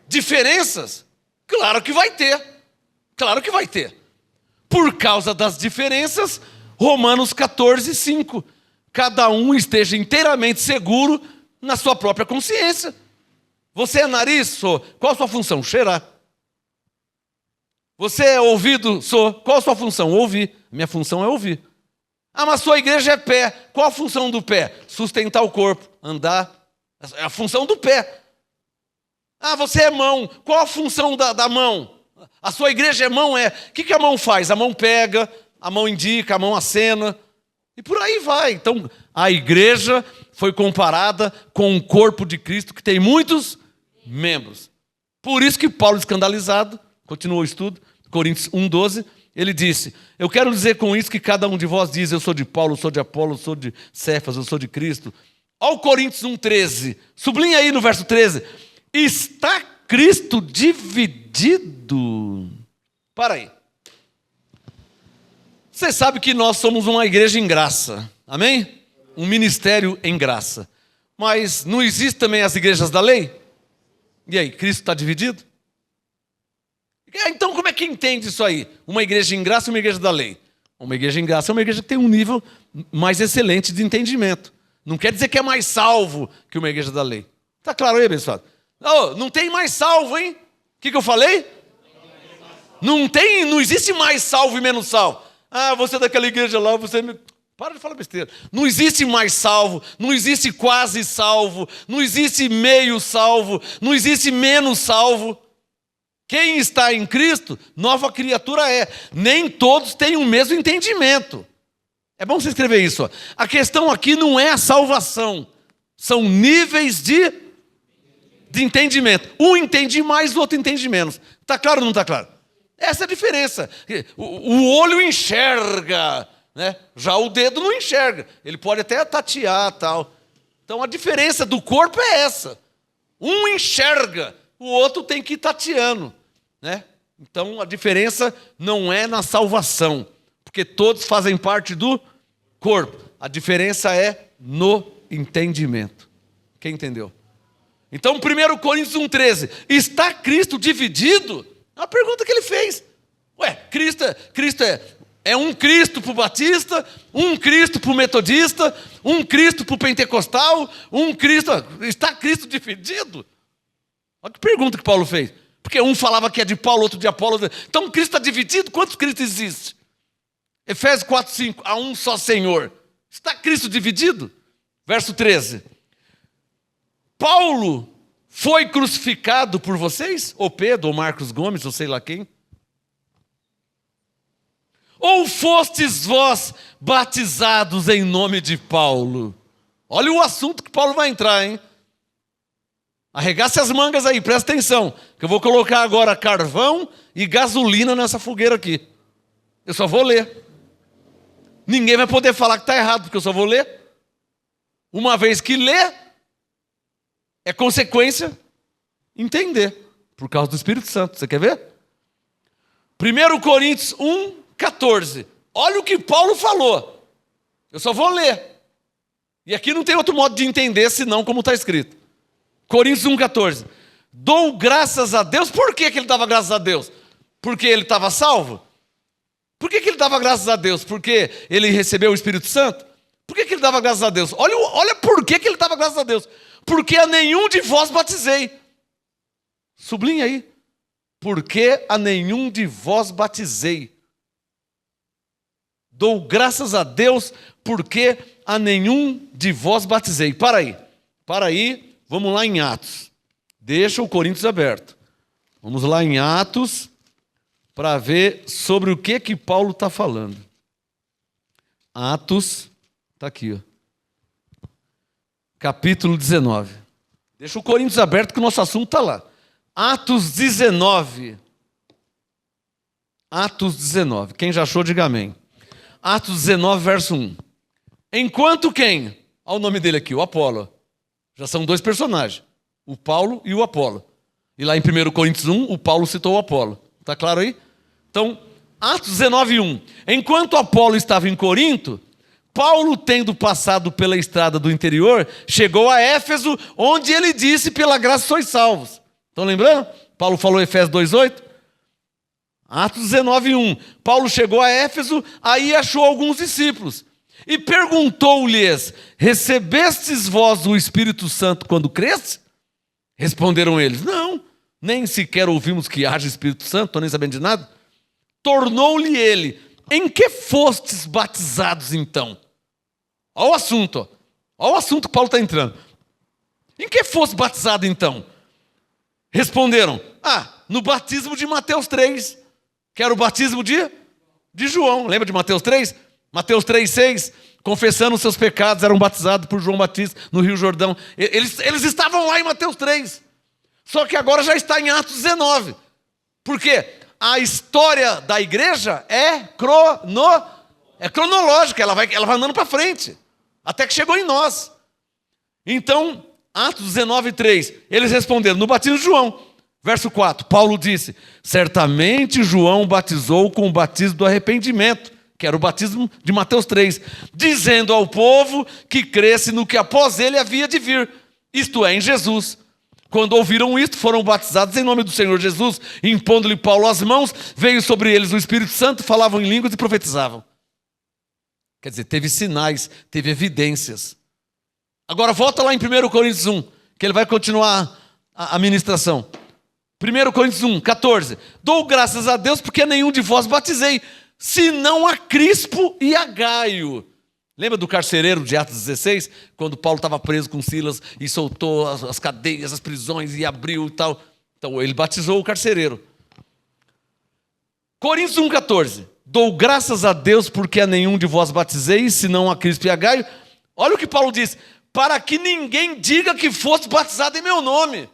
diferenças? Claro que vai ter. Claro que vai ter. Por causa das diferenças, Romanos 14, 5. Cada um esteja inteiramente seguro na sua própria consciência. Você é nariz? Sou. Qual a sua função? Cheirar. Você é ouvido? Sou. Qual a sua função? Ouvir. Minha função é ouvir. Mas sua igreja é pé. Qual a função do pé? Sustentar o corpo, andar. É a função do pé. Você é mão. Qual a função da mão? A sua igreja é mão, O que a mão faz? A mão pega, a mão indica, a mão acena. E por aí vai. Então, a igreja foi comparada com o corpo de Cristo, que tem muitos membros. Por isso que Paulo, escandalizado, continuou o estudo, Coríntios 1,12, ele disse, eu quero dizer com isso que cada um de vós diz, eu sou de Paulo, eu sou de Apolo, eu sou de Cefas, eu sou de Cristo. Olha o Coríntios 1,13, sublinha aí no verso 13, está Cristo dividido? Para aí. Você sabe que nós somos uma igreja em graça, amém? Um ministério em graça. Mas não existe também as igrejas da lei? E aí, Cristo está dividido? Então como é que entende isso aí? Uma igreja em graça e uma igreja da lei? Uma igreja em graça é uma igreja que tem um nível mais excelente de entendimento. Não quer dizer que é mais salvo que uma igreja da lei. Está claro aí, abençoado? Não tem mais salvo, hein? O que eu falei? Não existe mais salvo e menos salvo. Você é daquela igreja lá, você... Para de falar besteira. Não existe mais salvo, não existe quase salvo, não existe meio salvo, não existe menos salvo. Quem está em Cristo, nova criatura é. Nem todos têm o mesmo entendimento. É bom você escrever isso. A questão aqui não é a salvação. São níveis de de entendimento. Um entende mais, o outro entende menos. Está claro ou não está claro? Essa é a diferença. O olho enxerga, né? Já o dedo não enxerga. Ele pode até tatear e tal. Então a diferença do corpo é essa. Um enxerga, o outro tem que ir tateando, né? Então a diferença não é na salvação, porque todos fazem parte do corpo. A diferença é no entendimento. Quem entendeu? Então 1 Coríntios 1,13. Está Cristo dividido? É uma pergunta que ele fez. Ué, Cristo é um Cristo para o batista, um Cristo para o metodista, um Cristo para o pentecostal, um Cristo... Está Cristo dividido? Olha que pergunta que Paulo fez. Porque um falava que é de Paulo, outro de Apolo. Então Cristo está dividido? Quantos Cristos existem? Efésios 4,5. Há um só Senhor. Está Cristo dividido? Verso 13. Paulo foi crucificado por vocês? Ou Pedro, ou Marcos Gomes, ou sei lá quem? Ou fostes vós batizados em nome de Paulo? Olha o assunto que Paulo vai entrar, hein? Arregace as mangas aí, presta atenção, que eu vou colocar agora carvão e gasolina nessa fogueira aqui. Eu só vou ler. Ninguém vai poder falar que está errado, porque eu só vou ler. Uma vez que lê, é consequência entender, por causa do Espírito Santo. Você quer ver? 1 Coríntios 1,14. Olha o que Paulo falou. Eu só vou ler. E aqui não tem outro modo de entender, senão como está escrito. Coríntios 1,14. Dou graças a Deus. Por que ele dava graças a Deus? Porque ele estava salvo? Por que ele dava graças a Deus? Porque ele recebeu o Espírito Santo? Por que ele dava graças a Deus? Olha por que ele dava graças a Deus. Porque a nenhum de vós batizei. Sublinha aí. Porque a nenhum de vós batizei. Dou graças a Deus porque a nenhum de vós batizei. Para aí. Vamos lá em Atos. Deixa o Coríntios aberto. Vamos lá em Atos para ver sobre o que Paulo está falando. Atos, está aqui, ó. Capítulo 19. Deixa o Coríntios aberto que o nosso assunto está lá. Atos 19. Atos 19. Quem já achou, diga amém. Atos 19, verso 1. Enquanto quem? Olha o nome dele aqui, o Apolo. Já são dois personagens, o Paulo e o Apolo. E lá em 1 Coríntios 1, o Paulo citou o Apolo. Está claro aí? Então, Atos 19, 1. Enquanto Apolo estava em Corinto, Paulo, tendo passado pela estrada do interior, chegou a Éfeso, onde ele disse, pela graça sois salvos. Estão lembrando? Paulo falou em Efésios 2,8. Atos 19, 1. Paulo chegou a Éfeso, aí achou alguns discípulos. E perguntou-lhes, recebestes vós o Espírito Santo quando cresce? Responderam eles, não, nem sequer ouvimos que haja Espírito Santo, estou nem sabendo de nada. Tornou-lhe ele, em que fostes batizados então? Olha o assunto, olha o assunto que Paulo está entrando. Em que foste batizado então? Responderam, no batismo de Mateus 3, que era o batismo de João. Lembra de Mateus 3? Mateus 3,6, confessando os seus pecados, eram batizados por João Batista no Rio Jordão. Eles estavam lá em Mateus 3. Só que agora já está em Atos 19. Por quê? A história da igreja é cronológica, ela vai andando para frente, até que chegou em nós. Então, Atos 19, 3, eles responderam, no batismo de João. Verso 4, Paulo disse, certamente João batizou com o batismo do arrependimento, que era o batismo de Mateus 3, dizendo ao povo que cresce no que após ele havia de vir, isto é, em Jesus. Quando ouviram isto, foram batizados em nome do Senhor Jesus, impondo-lhe Paulo as mãos, veio sobre eles o Espírito Santo, falavam em línguas e profetizavam. Quer dizer, teve sinais, teve evidências. Agora volta lá em 1 Coríntios 1, que ele vai continuar a ministração. 1 Coríntios 1, 14. Dou graças a Deus porque nenhum de vós batizei, senão a Crispo e a Gaio. Lembra do carcereiro de Atos 16? Quando Paulo estava preso com Silas e soltou as cadeias, as prisões e abriu e tal. Então ele batizou o carcereiro. Coríntios 1, 14. Dou graças a Deus porque a nenhum de vós batizei, senão a Crispo e a Gaio. Olha o que Paulo diz. Para que ninguém diga que fosse batizado em meu nome.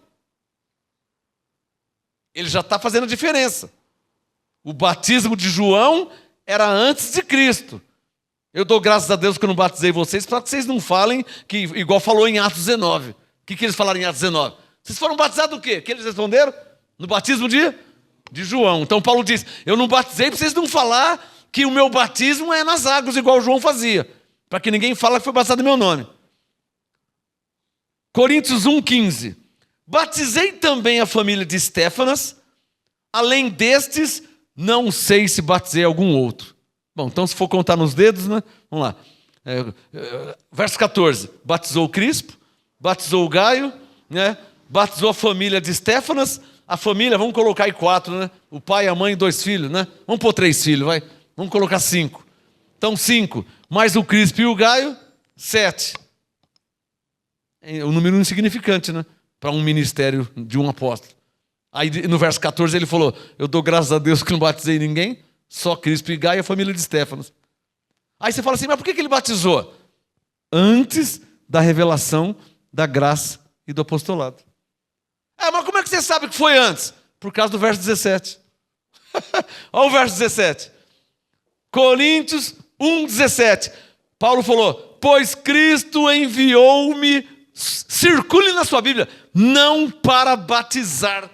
Ele já está fazendo a diferença. O batismo de João era antes de Cristo. Eu dou graças a Deus que eu não batizei vocês, para que vocês não falem, que, igual falou em Atos 19. O que eles falaram em Atos 19? Vocês foram batizados do quê? O que eles responderam? No batismo de João. Então Paulo diz, eu não batizei para vocês não falar que o meu batismo é nas águas, igual João fazia. Para que ninguém fale que foi batizado em meu nome. Coríntios 1,15. Batizei também a família de Estéfanas, além destes, não sei se batizei algum outro. Bom, então se for contar nos dedos, né? Vamos lá. Verso 14. Batizou o Crispo, batizou o Gaio, né? Batizou a família de Estéfanas. A família, vamos colocar aí 4, né? O pai, a mãe e 2 filhos, né? Vamos pôr 3 filhos, vai. Vamos colocar 5. Então 5, mais o Crispo e o Gaio, 7. É um número insignificante, né? Para um ministério de um apóstolo. Aí no verso 14 ele falou, eu dou graças a Deus que não batizei ninguém, só Crispo e Gaio e a família de Estéfanas. Aí você fala assim, mas por que ele batizou? Antes da revelação da graça e do apostolado. Mas como é que você sabe que foi antes? Por causa do verso 17. Olha o verso 17. Coríntios 1,17. Paulo falou, pois Cristo enviou-me, circule na sua Bíblia, não para batizar.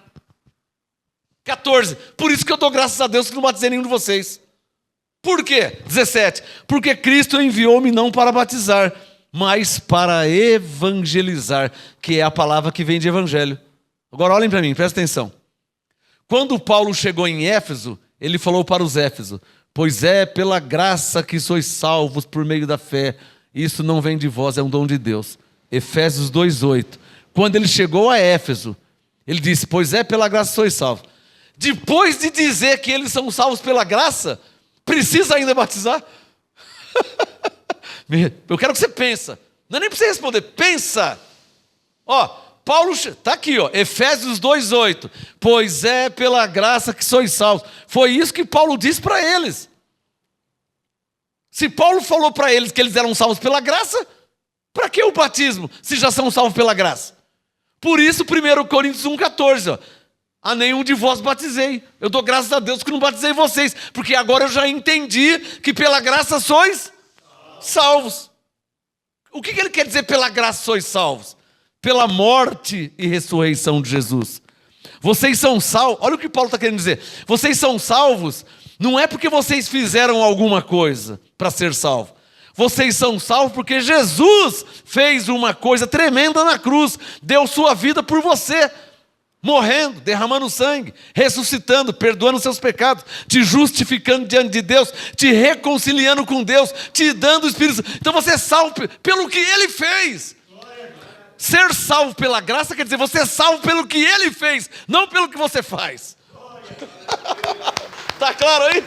14. Por isso que eu dou graças a Deus que não batizei nenhum de vocês. Por quê? 17. Porque Cristo enviou-me não para batizar, mas para evangelizar, que é a palavra que vem de evangelho. Agora olhem para mim, prestem atenção. Quando Paulo chegou em Éfeso, ele falou para os Éfesos, pois é pela graça que sois salvos por meio da fé. Isso não vem de vós, é um dom de Deus. Efésios 2,8. Quando ele chegou a Éfeso, ele disse, pois é pela graça que sois salvos. Depois de dizer que eles são salvos pela graça, precisa ainda batizar? Eu quero que você pense. Não é nem para você responder, pensa. Paulo, está aqui, Efésios 2,8. Pois é pela graça que sois salvos. Foi isso que Paulo disse para eles. Se Paulo falou para eles que eles eram salvos pela graça, para que o batismo, se já são salvos pela graça? Por isso, 1 Coríntios 1,14, a nenhum de vós batizei. Eu dou graças a Deus que não batizei vocês, porque agora eu já entendi que pela graça sois salvos. O que ele quer dizer pela graça sois salvos? Pela morte e ressurreição de Jesus. Vocês são salvos, olha o que Paulo está querendo dizer. Vocês são salvos, não é porque vocês fizeram alguma coisa para ser salvo. Vocês são salvos porque Jesus fez uma coisa tremenda na cruz. Deu sua vida por você. Morrendo, derramando sangue, ressuscitando, perdoando seus pecados, te justificando diante de Deus, te reconciliando com Deus, te dando o Espírito Santo. Então você é salvo pelo que Ele fez. Ser salvo pela graça quer dizer você é salvo pelo que Ele fez, não pelo que você faz. Está claro aí?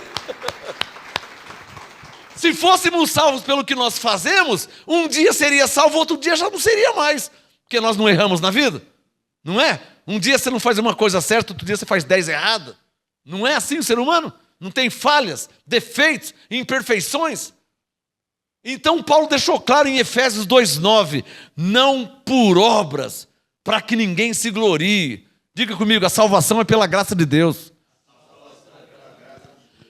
Se fôssemos salvos pelo que nós fazemos, um dia seria salvo, outro dia já não seria mais. Porque nós não erramos na vida, não é? Um dia você não faz uma coisa certa, outro dia você faz 10 erradas. Não é assim o ser humano? Não tem falhas, defeitos, imperfeições? Então Paulo deixou claro em Efésios 2,9, não por obras, para que ninguém se glorie. Diga comigo, a salvação é pela graça de Deus.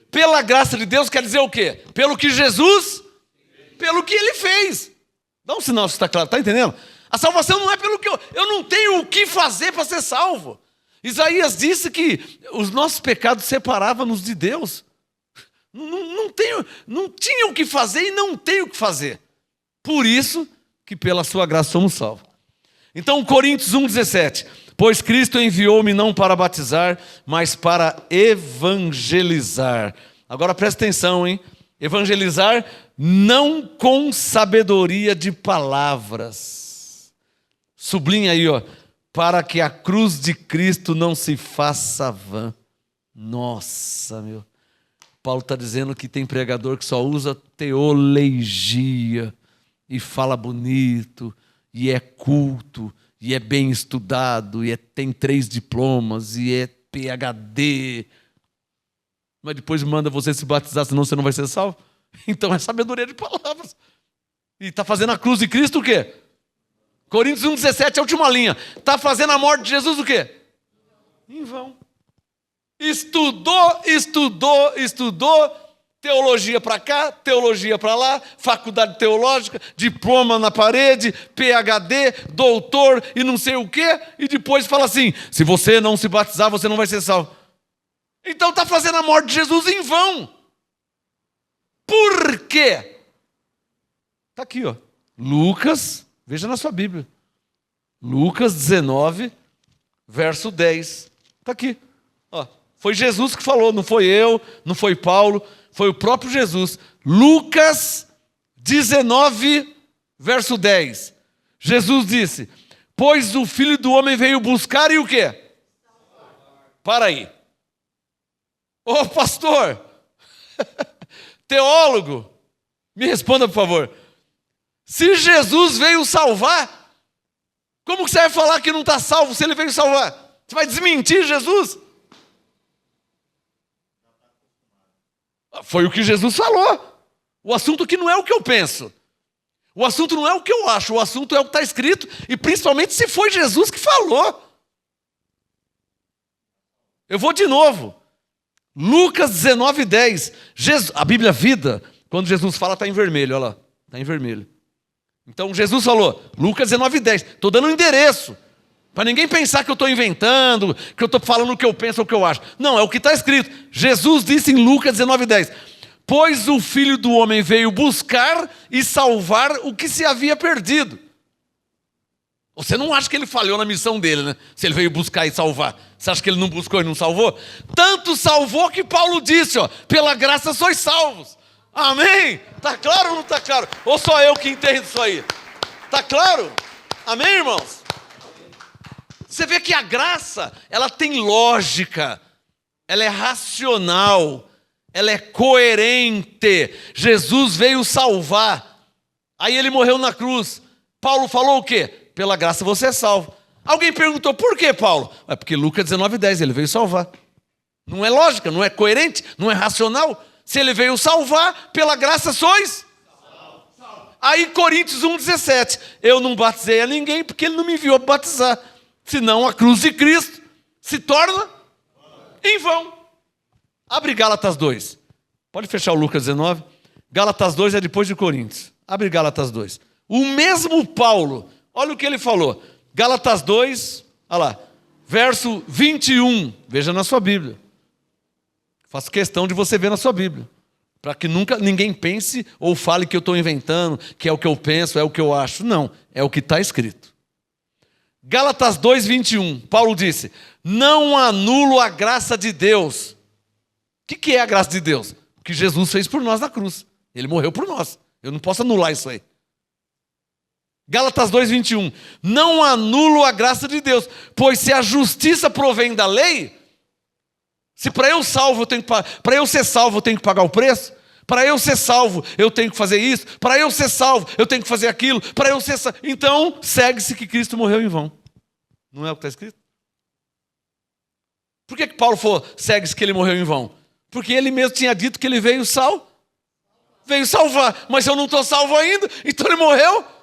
Pela graça de Deus quer dizer o quê? Pelo que Jesus, pelo que Ele fez. Dá um sinal se está claro, está entendendo? A salvação não é pelo que eu não tenho o que fazer para ser salvo. Isaías disse que os nossos pecados separavam-nos de Deus. Não tinha o que fazer e não tem o que fazer. Por isso que pela sua graça somos salvos. Então Coríntios 1,17. Pois Cristo enviou-me não para batizar, mas para evangelizar. Agora presta atenção, hein? Evangelizar não com sabedoria de palavras. Sublinha aí, para que a cruz de Cristo não se faça vã. Nossa, meu. Paulo está dizendo que tem pregador que só usa teologia e fala bonito, e é culto, e é bem estudado, e tem 3 diplomas, e é PhD. Mas depois manda você se batizar, senão você não vai ser salvo. Então é sabedoria de palavras. E está fazendo a cruz de Cristo o quê? Coríntios 1,17, a última linha. Está fazendo a morte de Jesus o quê? Em vão. Estudou, teologia para cá, teologia para lá, faculdade teológica, diploma na parede, PhD, doutor e não sei o quê, e depois fala assim: se você não se batizar, você não vai ser salvo. Então está fazendo a morte de Jesus em vão. Por quê? Está aqui, ó. Lucas, veja na sua Bíblia. Lucas 19, verso 10. Está aqui. Ó, foi Jesus que falou, não foi eu, não foi Paulo, foi o próprio Jesus. Lucas 19, verso 10. Jesus disse: pois o Filho do Homem veio buscar e o quê? Para aí. Ô pastor, teólogo, me responda por favor. Se Jesus veio salvar, como que você vai falar que não está salvo se ele veio salvar? Você vai desmentir Jesus? Foi o que Jesus falou. O assunto aqui não é o que eu penso. O assunto não é o que eu acho. O assunto é o que está escrito. E principalmente se foi Jesus que falou. Eu vou de novo. Lucas 19, 10. A Bíblia Vida, quando Jesus fala, está em vermelho. Olha lá. Está em vermelho. Então Jesus falou. Lucas 19, 10. Estou dando um endereço. Para ninguém pensar que eu estou inventando, que eu estou falando o que eu penso ou o que eu acho. Não, é o que está escrito. Jesus disse em Lucas 19, 10. Pois o Filho do Homem veio buscar e salvar o que se havia perdido. Você não acha que ele falhou na missão dele, né? Se ele veio buscar e salvar. Você acha que ele não buscou e não salvou? Tanto salvou que Paulo disse, ó, pela graça sois salvos. Amém? Está claro ou não está claro? Ou só eu que entendo isso aí? Está claro? Amém, irmãos? Você vê que a graça, ela tem lógica, ela é racional, ela é coerente. Jesus veio salvar, aí ele morreu na cruz. Paulo falou o quê? Pela graça você é salvo. Alguém perguntou, por que, Paulo? É porque Lucas 19, 10, ele veio salvar. Não é lógica, não é coerente, não é racional. Se ele veio salvar, pela graça sois. Aí Coríntios 1, 17, eu não batizei a ninguém porque ele não me enviou para batizar. Senão a cruz de Cristo se torna em vão. Abre Gálatas 2. Pode fechar o Lucas 19. Gálatas 2 é depois de Coríntios. Abre Gálatas 2. O mesmo Paulo, olha o que ele falou. Gálatas 2, olha lá, verso 21. Veja na sua Bíblia. Faço questão de você ver na sua Bíblia. Para que nunca ninguém pense ou fale que eu estou inventando, que é o que eu penso, é o que eu acho. Não, é o que está escrito. Gálatas 2, 21, Paulo disse: não anulo a graça de Deus. O que é a graça de Deus? O que Jesus fez por nós na cruz. Ele morreu por nós. Eu não posso anular isso aí. Gálatas 2, 21, não anulo a graça de Deus, pois se a justiça provém da lei, se para eu ser salvo eu tenho que pagar o preço, para eu ser salvo eu tenho que fazer isso, para eu ser salvo eu tenho que fazer aquilo, para eu ser salvo, então segue-se que Cristo morreu em vão. Não é o que está escrito? Por que Paulo falou, segue-se que ele morreu em vão? Porque ele mesmo tinha dito que ele veio salvar, mas eu não estou salvo ainda, então ele morreu.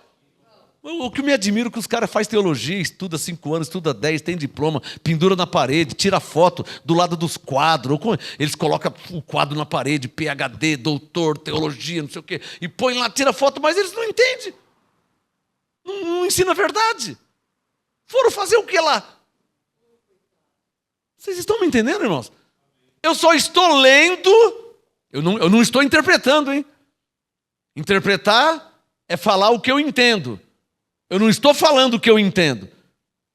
O que me admiro é que os caras fazem teologia, estuda 5 anos, estuda 10, tem diploma, pendura na parede, tira foto do lado dos quadros. Eles colocam o quadro na parede, PhD, doutor, teologia, não sei o quê, e põe lá, tira foto, mas eles não entendem. Não ensina a verdade. Foram fazer o que lá? Vocês estão me entendendo, irmãos? Eu só estou lendo, eu não estou interpretando, hein? Interpretar é falar o que eu entendo. Eu não estou falando o que eu entendo.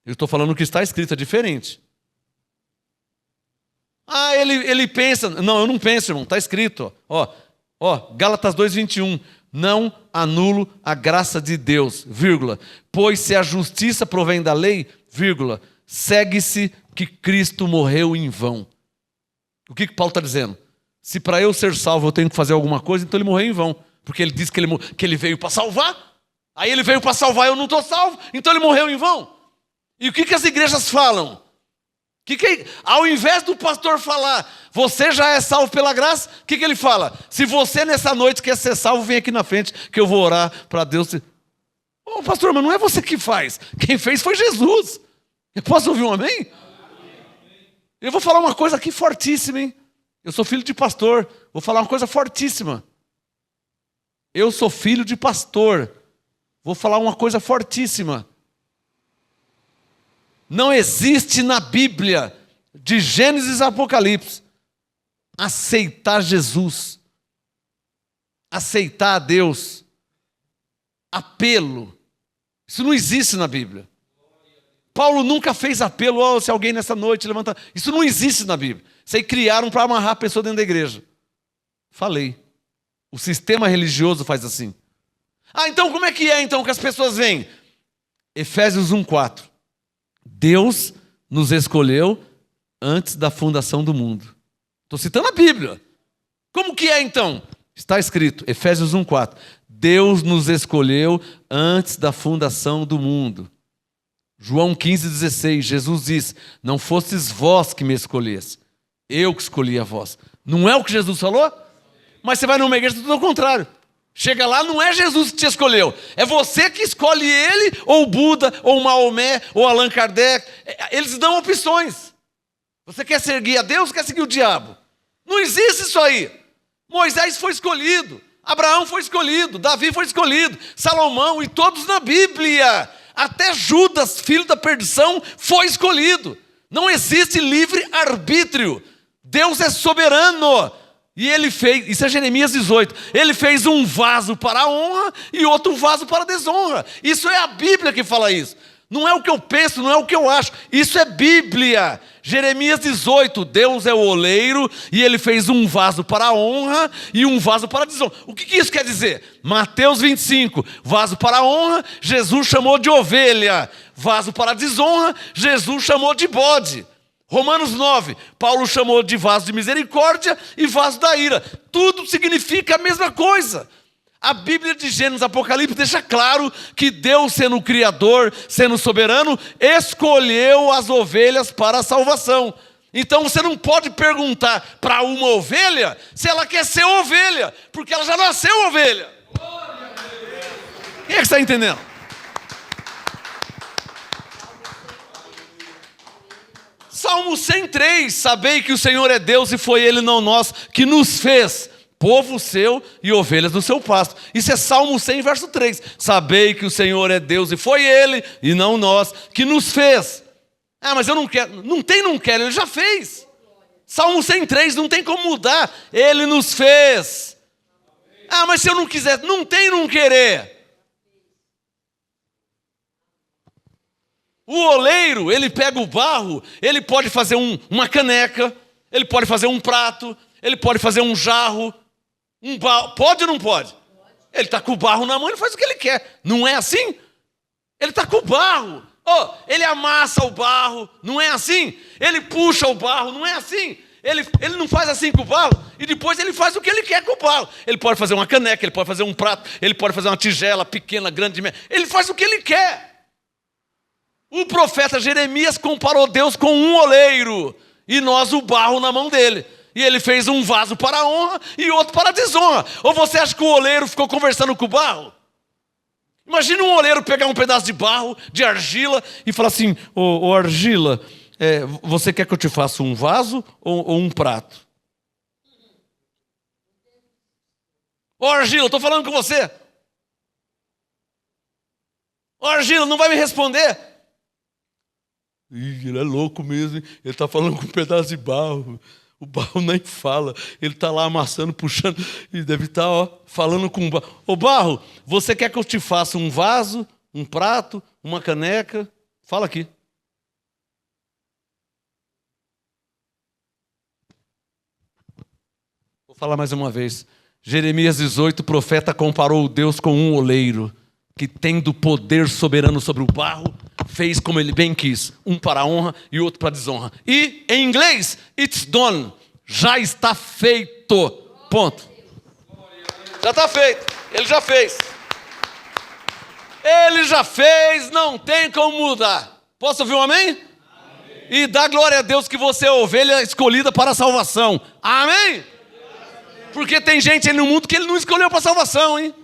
Eu estou falando o que está escrito, é diferente. Ah, ele pensa. Não, eu não penso, irmão. Está escrito. Ó, Gálatas 2, 21. Não anulo a graça de Deus, vírgula. Pois se a justiça provém da lei, vírgula, segue-se que Cristo morreu em vão. O que Paulo está dizendo? Se para eu ser salvo eu tenho que fazer alguma coisa, então ele morreu em vão. Porque ele disse que ele veio para salvar. Aí ele veio para salvar, eu não estou salvo, então ele morreu em vão. E o que as igrejas falam? Ao invés do pastor falar, você já é salvo pela graça, o que ele fala? Se você nessa noite quer ser salvo, vem aqui na frente que eu vou orar para Deus. Ô pastor, mas não é você que faz, quem fez foi Jesus. Eu posso ouvir um amém? Eu vou falar uma coisa aqui fortíssima, hein? Eu sou filho de pastor. Vou falar uma coisa fortíssima. Eu sou filho de pastor. Vou falar uma coisa fortíssima. Não existe na Bíblia, de Gênesis a Apocalipse, aceitar Jesus, aceitar a Deus, apelo. Isso não existe na Bíblia. Paulo nunca fez apelo, se alguém nessa noite levanta. Isso não existe na Bíblia. Isso aí criaram para amarrar a pessoa dentro da igreja. Falei. O sistema religioso faz assim. Então como é que as pessoas veem? Efésios 1:4. Deus nos escolheu antes da fundação do mundo. Estou citando a Bíblia. Como que então? Está escrito, Efésios 1:4. Deus nos escolheu antes da fundação do mundo. João 15,16, Jesus diz, não fostes vós que me escolhesse, eu que escolhi a vós. Não é o que Jesus falou? Mas você vai numa igreja, tudo ao contrário. Chega lá, não é Jesus que te escolheu. É você que escolhe ele, ou Buda, ou Maomé, ou Allan Kardec. Eles dão opções. Você quer seguir a Deus ou quer seguir o diabo? Não existe isso aí. Moisés foi escolhido. Abraão foi escolhido. Davi foi escolhido. Salomão e todos na Bíblia. Até Judas, filho da perdição, foi escolhido. Não existe livre-arbítrio. Deus é soberano. E ele fez, isso é Jeremias 18, ele fez um vaso para a honra e outro vaso para a desonra. Isso é a Bíblia que fala isso. Não é o que eu penso, não é o que eu acho. Isso é Bíblia. Jeremias 18, Deus é o oleiro e ele fez um vaso para a honra e um vaso para a desonra. O que isso quer dizer? Mateus 25, vaso para a honra, Jesus chamou de ovelha. Vaso para a desonra, Jesus chamou de bode. Romanos 9, Paulo chamou de vaso de misericórdia e vaso da ira. Tudo significa a mesma coisa. A Bíblia de Gênesis e Apocalipse deixa claro que Deus, sendo o Criador, sendo soberano, escolheu as ovelhas para a salvação. Então você não pode perguntar para uma ovelha se ela quer ser ovelha, porque ela já nasceu ovelha. Quem é que está entendendo? Salmo 103, sabei que o Senhor é Deus e foi Ele, não nós, que nos fez povo seu e ovelhas do seu pasto. Isso é Salmo 100, verso 3. Sabei que o Senhor é Deus e foi Ele, e não nós, que nos fez. Mas eu não quero. Não quero, Ele já fez. Salmo 103, não tem como mudar. Ele nos fez. Mas se eu não quiser, não tem não querer. O oleiro, ele pega o barro, ele pode fazer uma caneca, ele pode fazer um prato, ele pode fazer um jarro, pode ou não pode? Ele está com o barro na mão, ele faz o que ele quer. Não é assim? Ele está com o barro. Ele amassa o barro, não é assim? Ele puxa o barro, não é assim? Ele não faz assim com o barro e depois ele faz o que ele quer com o barro. Ele pode fazer uma caneca, ele pode fazer um prato, ele pode fazer uma tigela pequena, grande, média. Ele faz o que ele quer. O profeta Jeremias comparou Deus com um oleiro e nós o barro na mão dele. E ele fez um vaso para a honra e outro para a desonra. Ou você acha que o oleiro ficou conversando com o barro? Imagina um oleiro pegar um pedaço de barro, de argila, e falar assim, ô argila, você quer que eu te faça um vaso ou um prato? Ô argila, estou falando com você. Ô argila, não vai me responder? Ele é louco mesmo, hein? Ele está falando com um pedaço de barro. O barro nem fala. Ele está lá amassando, puxando. E deve estar falando com o barro. Ô barro, você quer que eu te faça um vaso, um prato, uma caneca? Fala aqui. Vou falar mais uma vez. Jeremias 18, o profeta comparou Deus com um oleiro que, tendo poder soberano sobre o barro, fez como ele bem quis, um para a honra e outro para a desonra. E, em inglês, it's done, já está feito, ponto. Já está feito, ele já fez. Ele já fez, não tem como mudar. Posso ouvir um amém? Amém. E dá glória a Deus que você é ovelha escolhida para a salvação. Amém? Porque tem gente aí no mundo que ele não escolheu para a salvação, hein?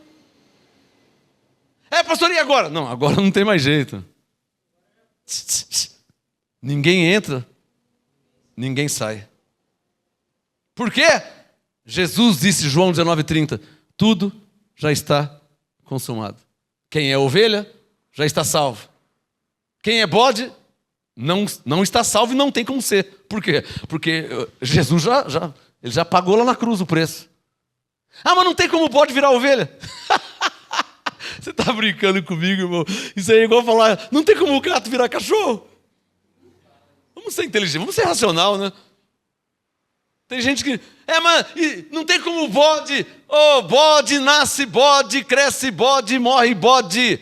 Pastor, e agora? Não, agora não tem mais jeito. Ninguém entra. ninguém sai. Por quê? Jesus disse, João 19:30, tudo já está consumado. Quem é ovelha, já está salvo. Quem é bode, não está salvo e não tem como ser. Por quê? Porque Jesus ele já pagou lá na cruz o preço. Ah, mas não tem como o bode virar ovelha? Você está brincando comigo, irmão? Isso aí é igual falar, não tem como o gato virar cachorro? Vamos ser inteligentes, vamos ser racional, né? Tem gente que, mas não tem como o bode, bode nasce bode, cresce bode, morre bode.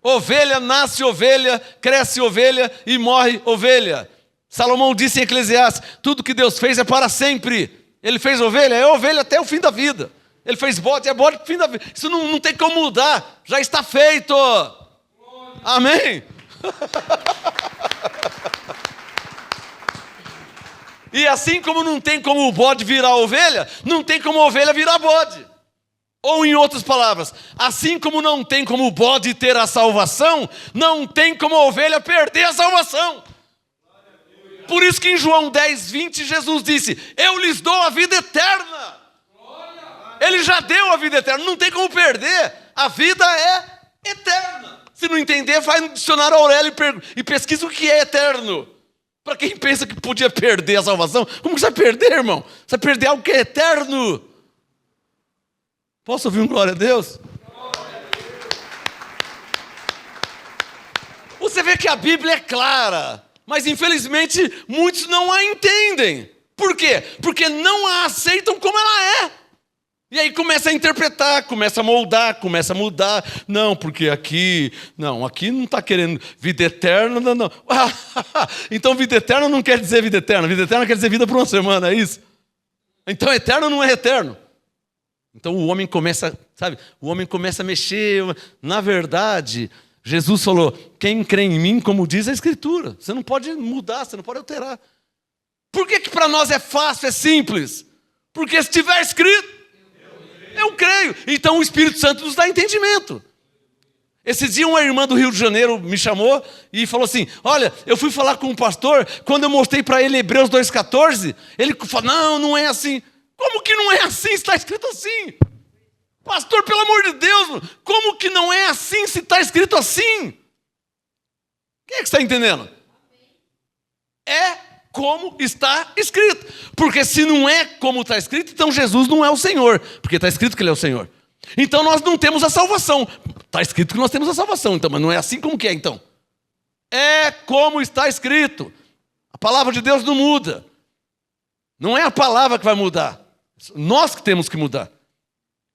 Ovelha nasce ovelha, cresce ovelha e morre ovelha. Salomão disse em Eclesiastes, tudo que Deus fez é para sempre. Ele fez ovelha, é ovelha até o fim da vida. Ele fez bode, é bode até o fim da vida. Isso não tem como mudar, já está feito. Amém? E assim como não tem como o bode virar ovelha, não tem como a ovelha virar bode. Ou em outras palavras, assim como não tem como o bode ter a salvação, não tem como a ovelha perder a salvação. Por isso que em João 10:20 Jesus disse, eu lhes dou a vida eterna. Ele já deu a vida eterna, não tem como perder. A vida é eterna. Se não entender, vai no dicionário Aurélio e pesquisa o que é eterno. Para quem pensa que podia perder a salvação, como que você vai perder, irmão? Você vai perder algo que é eterno. Posso ouvir um glória a Deus? Você vê que a Bíblia é clara, mas infelizmente muitos não a entendem. Por quê? Porque não a aceitam como ela é. E aí começa a interpretar, começa a moldar, começa a mudar. Não, porque aqui não está querendo vida eterna, não. Então vida eterna não quer dizer vida eterna. Vida eterna quer dizer vida por uma semana, é isso? Então eterno não é eterno. Então o homem começa, o homem começa a mexer. Na verdade, Jesus falou, quem crê em mim, como diz a Escritura. Você não pode mudar, você não pode alterar. Por que para nós é fácil, é simples? Porque se estiver escrito, eu creio. Então o Espírito Santo nos dá entendimento. Esse dia uma irmã do Rio de Janeiro me chamou e falou assim, olha, eu fui falar com um pastor, quando eu mostrei para ele Hebreus 2,14, ele falou, não é assim. Como que não é assim? Está escrito assim. Pastor, pelo amor de Deus, como que não é assim se está escrito assim? Quem é que está entendendo? É como está escrito. Porque se não é como está escrito, então Jesus não é o Senhor. Porque está escrito que Ele é o Senhor. Então nós não temos a salvação. Está escrito que nós temos a salvação, então, mas não é assim como que é, então. É como está escrito. A palavra de Deus não muda. Não é a palavra que vai mudar. Nós que temos que mudar.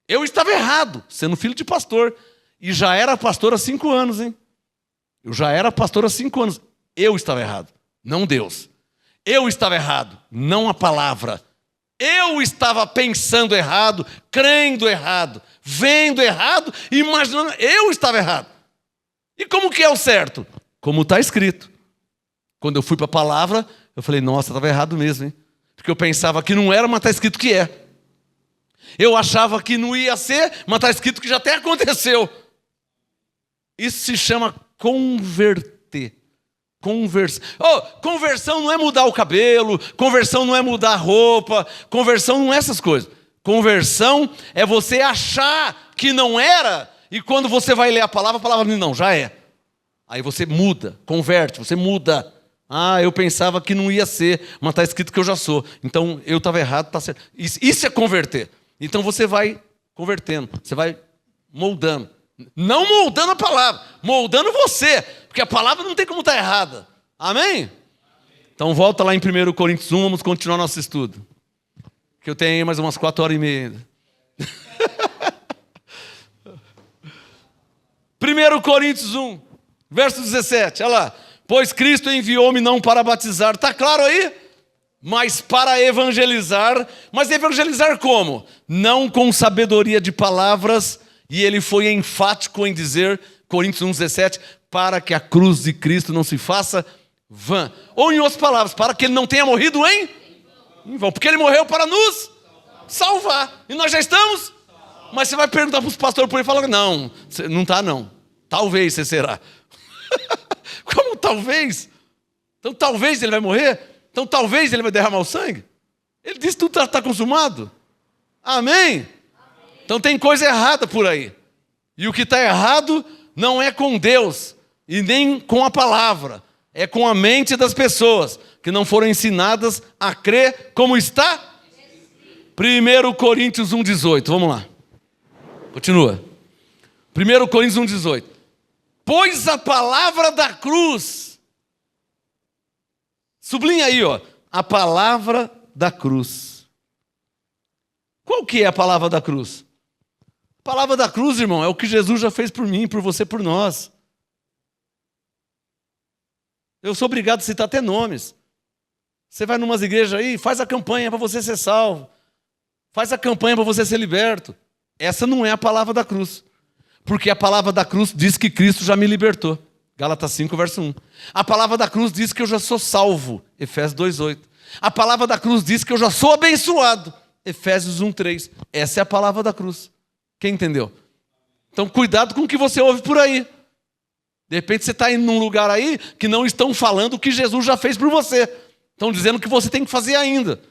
Eu estava errado, sendo filho de pastor. E já era pastor há 5 anos, hein? Eu já era pastor há 5 anos. Eu estava errado, não Deus. Eu estava errado, não a palavra. Eu estava pensando errado, crendo errado, vendo errado, imaginando. Eu estava errado. E como que é o certo? Como está escrito. Quando eu fui para a palavra, eu falei, nossa, estava errado mesmo, hein? Porque eu pensava que não era, mas está escrito que é. Eu achava que não ia ser, mas está escrito que já até aconteceu. Isso se chama converter. Conversão não é mudar o cabelo, conversão não é mudar a roupa, conversão não é essas coisas. Conversão é você achar que não era, e quando você vai ler a palavra não, já é. Aí você muda, converte, você muda. Eu pensava que não ia ser, mas está escrito que eu já sou. Então eu estava errado, está certo. Isso é converter. Então você vai convertendo, você vai moldando. Não moldando a palavra, moldando você. Porque a palavra não tem como estar errada. Amém? Então volta lá em 1 Coríntios 1, vamos continuar nosso estudo. Que eu tenho aí mais umas 4h30. 1 Coríntios 1, verso 17, olha lá. Pois Cristo enviou-me não para batizar, está claro aí? Mas para evangelizar. Mas evangelizar como? Não com sabedoria de palavras. E ele foi enfático em dizer, Coríntios 1,17, para que a cruz de Cristo não se faça vã. Ou em outras palavras, para que ele não tenha morrido em vão. Porque ele morreu para nos salvar. E nós já estamos? Mas você vai perguntar para os pastores por aí e falar, não está não. Talvez você será. Como talvez? Então talvez ele vai morrer? Então talvez ele vai derramar o sangue. Ele disse que tudo está consumado. Amém? Então tem coisa errada por aí. E o que está errado não é com Deus e nem com a palavra. É com a mente das pessoas que não foram ensinadas a crer como está. 1 Coríntios 1,18. Vamos lá. Continua. 1 Coríntios 1,18. Pois a palavra da cruz. Sublinha aí, ó. A palavra da cruz. Qual que é a palavra da cruz? A palavra da cruz, irmão, é o que Jesus já fez por mim, por você, por nós. Eu sou obrigado a citar até nomes. Você vai numas igrejas aí, faz a campanha para você ser salvo. Faz a campanha para você ser liberto. Essa não é a palavra da cruz. Porque a palavra da cruz diz que Cristo já me libertou. Gálatas 5, verso 1. A palavra da cruz diz que eu já sou salvo. Efésios 2,8. A palavra da cruz diz que eu já sou abençoado. Efésios 1,3. Essa é a palavra da cruz. Quem entendeu? Então cuidado com o que você ouve por aí. De repente você está indo num lugar aí que não estão falando o que Jesus já fez por você. Estão dizendo que você tem que fazer ainda.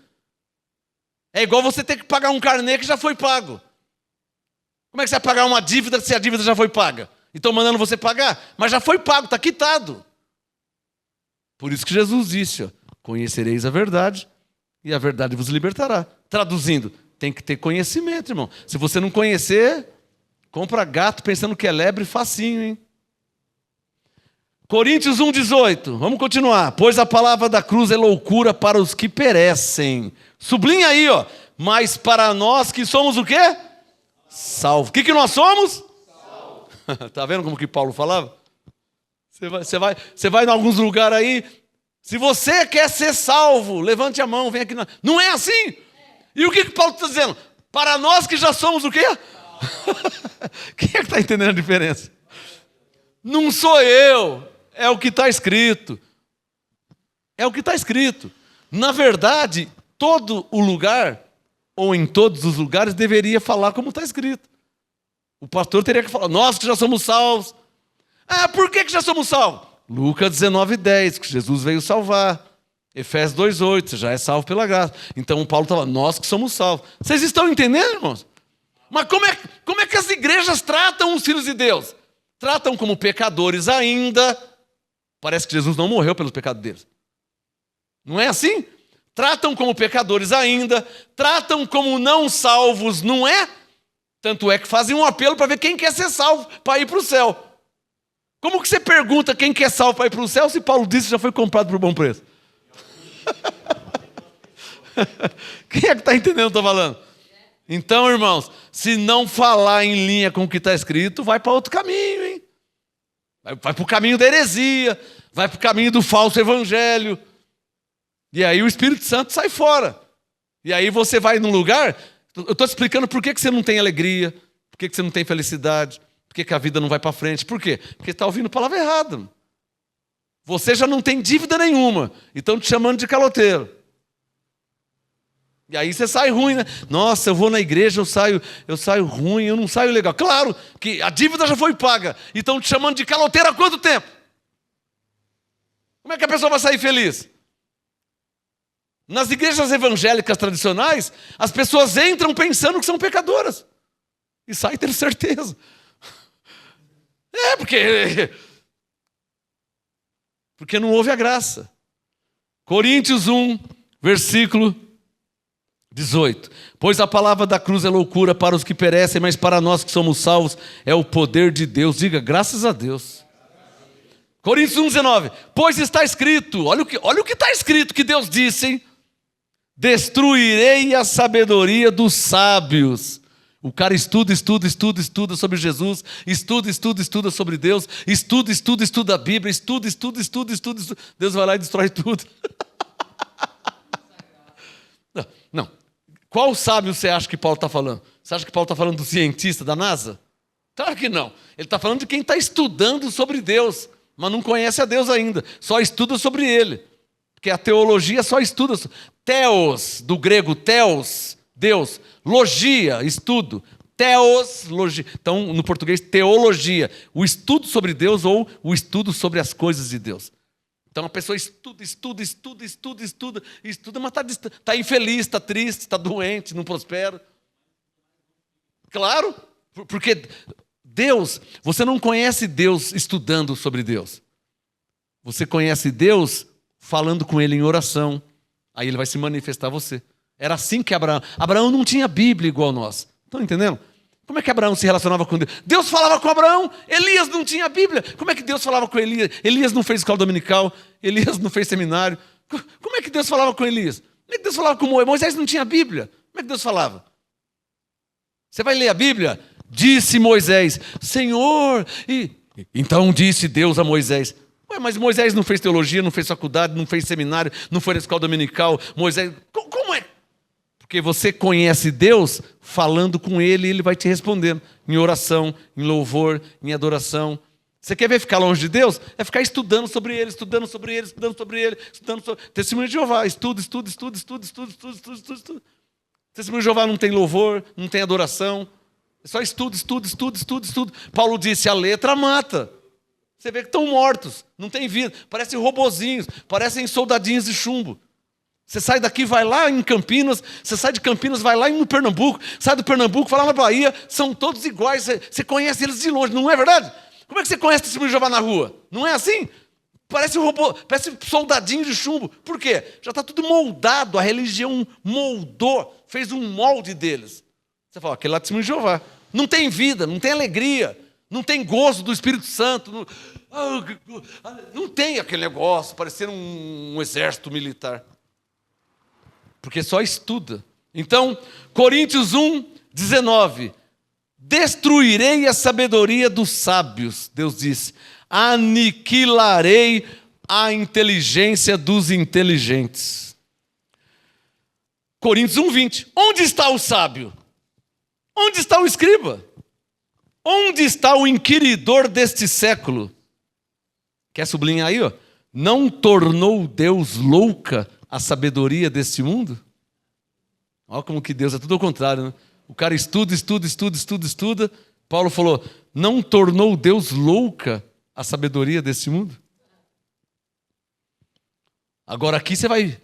É igual você ter que pagar um carnê que já foi pago. Como é que você vai pagar uma dívida se a dívida já foi paga? E estão mandando você pagar? Mas já foi pago, está quitado. Por isso que Jesus disse, ó, conhecereis a verdade e a verdade vos libertará. Traduzindo, tem que ter conhecimento, irmão. Se você não conhecer, compra gato pensando que é lebre facinho, hein? Coríntios 1,18. Vamos continuar. Pois a palavra da cruz é loucura para os que perecem. Sublinha aí, ó. Mas para nós que somos o quê? Salvo. O que nós somos? Salvo. Tá vendo como que Paulo falava? Você vai em alguns lugares aí. Se você quer ser salvo, levante a mão, vem aqui. Não é assim? E o que Paulo está dizendo? Para nós que já somos o quê? Quem é que está entendendo a diferença? Não sou eu. É o que está escrito. É o que está escrito. Na verdade, todo o lugar, ou em todos os lugares, deveria falar como está escrito. O pastor teria que falar, nós que já somos salvos. Ah, por que já somos salvos? Lucas 19,10, que Jesus veio salvar. Efésios 2,8, você já é salvo pela graça. Então Paulo está falando, nós que somos salvos. Vocês estão entendendo, irmãos? Mas como é que as igrejas tratam os filhos de Deus? Tratam como pecadores ainda. Parece que Jesus não morreu pelos pecados deles. Não é assim? Tratam como pecadores ainda, tratam como não salvos, não é? Tanto é que fazem um apelo para ver quem quer ser salvo para ir para o céu. Como que você pergunta quem quer salvo para ir para o céu se Paulo disse que já foi comprado por bom preço? Quem é que está entendendo o que eu estou falando? Então, irmãos, se não falar em linha com o que está escrito, vai para outro caminho, hein? Vai para o caminho da heresia, vai para o caminho do falso evangelho. E aí o Espírito Santo sai fora. E aí você vai num lugar, eu estou explicando por que você não tem alegria, por que você não tem felicidade, por que a vida não vai para frente. Por quê? Porque está ouvindo a palavra errada. Você já não tem dívida nenhuma, e estão te chamando de caloteiro. E aí você sai ruim, né? Nossa, eu vou na igreja, eu saio ruim, eu não saio legal. Claro que a dívida já foi paga. E estão te chamando de caloteiro há quanto tempo? Como é que a pessoa vai sair feliz? Nas igrejas evangélicas tradicionais, as pessoas entram pensando que são pecadoras. E saem tendo certeza. Porque não houve a graça. Coríntios 1, versículo 18. Pois a palavra da cruz é loucura para os que perecem, mas para nós que somos salvos é o poder de Deus. Diga, graças a Deus. Coríntios 1,19. Pois está escrito, olha o que está escrito que Deus disse, hein? Destruirei a sabedoria dos sábios. O cara estuda sobre Jesus, estuda sobre Deus, estuda a Bíblia, estuda. Deus vai lá e destrói tudo. Não. Qual sábio você acha que Paulo está falando? Você acha que Paulo está falando do cientista da NASA? Claro que não. Ele está falando de quem está estudando sobre Deus, mas não conhece a Deus ainda. Só estuda sobre Ele. Porque a teologia só estuda. Theos, do grego theos, Deus. Logia, estudo. Theos, logia. Então, no português, teologia. O estudo sobre Deus ou o estudo sobre as coisas de Deus. Então a pessoa estuda, mas está infeliz, está triste, está doente, não prospera. Claro, porque Deus, você não conhece Deus estudando sobre Deus. Você conhece Deus falando com Ele em oração. Aí Ele vai se manifestar a você. Era assim que Abraão não tinha Bíblia igual nós. Estão entendendo? Como é que Abraão se relacionava com Deus? Deus falava com Abraão, Elias não tinha Bíblia. Como é que Deus falava com Elias? Elias não fez escola dominical, Elias não fez seminário. Como é que Deus falava com Elias? Como é que Deus falava com Moisés? Moisés não tinha Bíblia. Como é que Deus falava? Você vai ler a Bíblia? Disse Moisés, Senhor, então disse Deus a Moisés. Ué, mas Moisés não fez teologia, não fez faculdade, não fez seminário, não foi na escola dominical. Moisés, como é? Porque você conhece Deus falando com Ele e Ele vai te respondendo. Em oração, em louvor, em adoração. Você quer ver ficar longe de Deus? É ficar estudando sobre Ele, estudando sobre Ele. Testemunho de Jeová, estuda. Testemunho de Jeová não tem louvor, não tem adoração. É só estudo. Paulo disse, a letra mata. Você vê que estão mortos, não tem vida. Parecem robozinhos, parecem soldadinhos de chumbo. Você sai daqui, vai lá em Campinas, você sai de Campinas, vai lá em Pernambuco, sai do Pernambuco, vai lá na Bahia, são todos iguais, você conhece eles de longe, não é verdade? Como é que você conhece o testemunho de Jeová na rua? Não é assim? Parece um robô, parece soldadinho de chumbo. Por quê? Já está tudo moldado, a religião moldou, fez um molde deles. Você fala, aquele lá é testemunho de Jeová. Não tem vida, não tem alegria, não tem gozo do Espírito Santo, não tem aquele negócio, parecendo um exército militar. Porque só estuda. Então, Coríntios 1:19. Destruirei a sabedoria dos sábios, Deus disse. Aniquilarei a inteligência dos inteligentes. Coríntios 1:20. Onde está o sábio? Onde está o escriba? Onde está o inquiridor deste século? Quer sublinhar aí, ó? Não tornou Deus louca a sabedoria deste mundo? Olha como que Deus é tudo ao contrário, né? O cara estuda. Paulo falou, não tornou Deus louca a sabedoria deste mundo? Agora aqui você vai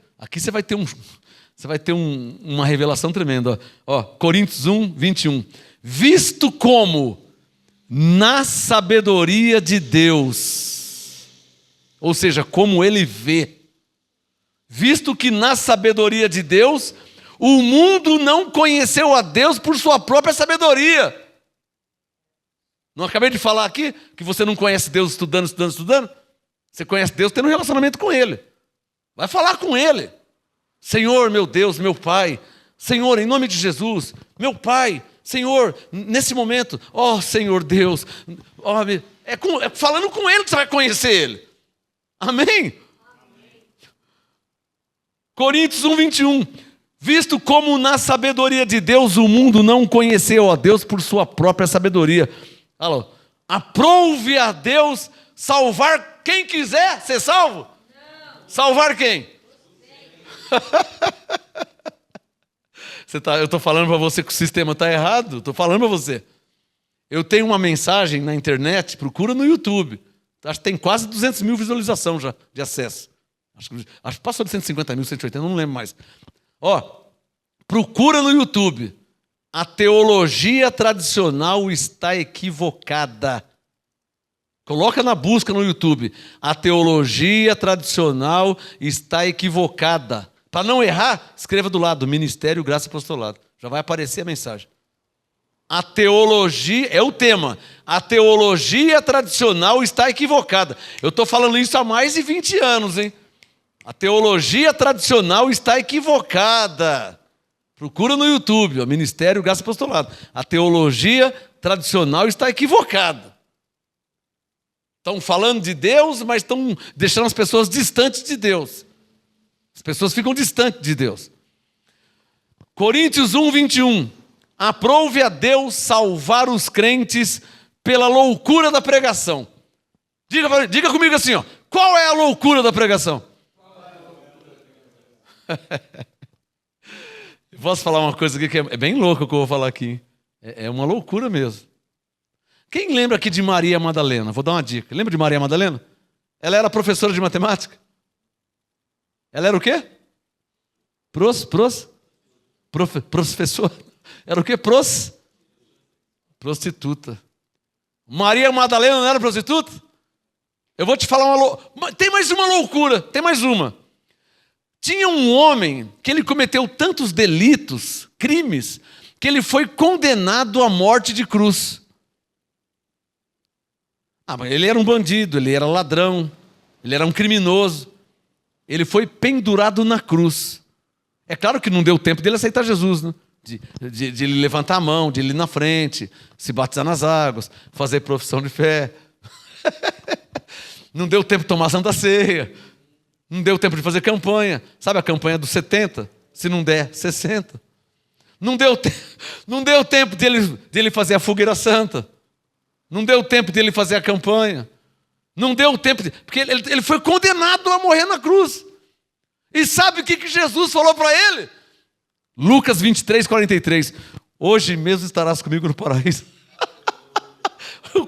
ter uma revelação tremenda. Ó, Coríntios 1:21. Visto como na sabedoria de Deus, ou seja, como Ele vê, visto que na sabedoria de Deus, o mundo não conheceu a Deus por sua própria sabedoria. Não acabei de falar aqui que você não conhece Deus estudando? Você conhece Deus tendo um relacionamento com Ele. Vai falar com Ele. Senhor, meu Deus, meu Pai. Senhor, em nome de Jesus, meu Pai. Senhor, nesse momento, ó Senhor Deus. Falando com Ele que você vai conhecer Ele. Amém? Coríntios 1:21. Visto como na sabedoria de Deus o mundo não conheceu a Deus por sua própria sabedoria. Alô, aprove a Deus salvar quem quiser ser salvo? Não. Salvar quem? Eu estou falando para você que o sistema está errado. Estou falando para você. Eu tenho uma mensagem na internet, procura no YouTube. Acho que tem quase 200 mil visualizações já de acesso. Acho que passou de 150 mil, 180, não lembro mais. Ó, procura no YouTube. A teologia tradicional está equivocada. Coloca na busca no YouTube. A teologia tradicional está equivocada. Para não errar, escreva do lado, Ministério, Graça e Apostolado. Já vai aparecer a mensagem. A teologia, é o tema. A teologia tradicional está equivocada. Eu estou falando isso há mais de 20 anos, hein? A teologia tradicional está equivocada. Procura no YouTube, ó, Ministério, Graça e Apostolado. A teologia tradicional está equivocada. Estão falando de Deus, mas estão deixando as pessoas distantes de Deus. As pessoas ficam distantes de Deus. Coríntios 1:21. Aprove a Deus salvar os crentes pela loucura da pregação. Diga comigo assim, ó. Qual é a loucura da pregação? Posso falar uma coisa aqui que é bem louca que eu vou falar aqui. É uma loucura mesmo. Quem lembra aqui de Maria Madalena? Vou dar uma dica. Lembra de Maria Madalena? Ela era professora de matemática. Ela era o quê? Professor. Era o quê? Prostituta. Maria Madalena não era prostituta? Eu vou te falar tem mais uma loucura, tem mais uma. Tinha um homem que ele cometeu tantos delitos, crimes, que ele foi condenado à morte de cruz. Mas ele era um bandido, ele era ladrão, ele era um criminoso. Ele foi pendurado na cruz. É claro que não deu tempo dele aceitar Jesus, né? De ele levantar a mão, de ele ir na frente, se batizar nas águas, fazer profissão de fé. Não deu tempo de tomar Santa Ceia. Não deu tempo de fazer campanha. Sabe a campanha dos 70? Se não der, 60. Não deu tempo de ele fazer a fogueira santa. Não deu tempo de ele fazer a campanha. Não deu tempo, porque ele foi condenado a morrer na cruz. E sabe o que Jesus falou para ele? Lucas 23, 43. Hoje mesmo estarás comigo no paraíso. O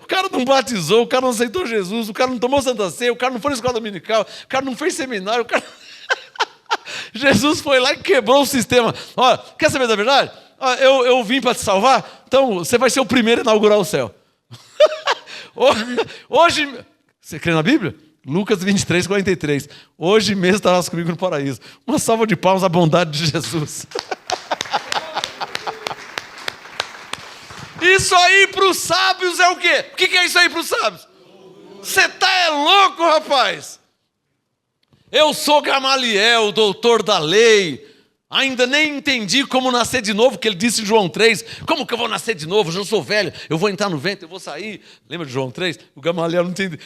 cara não batizou, o cara não aceitou Jesus, o cara não tomou Santa Ceia, o cara não foi na escola dominical, o cara não fez seminário, Jesus foi lá e quebrou o sistema. Olha, quer saber da verdade? Eu vim para te salvar, então você vai ser o primeiro a inaugurar o céu. Hoje, você crê na Bíblia? Lucas 23, 43. Hoje mesmo estarás comigo no paraíso. Uma salva de palmas à bondade de Jesus. Isso aí para os sábios é o quê? O que é isso aí para os sábios? Você é louco, rapaz. Eu sou Gamaliel, doutor da lei. Ainda nem entendi como nascer de novo, que ele disse em João 3. Como que eu vou nascer de novo? Eu já sou velho, eu vou entrar no ventre, eu vou sair. Lembra de João 3? O Gamaliel não entende.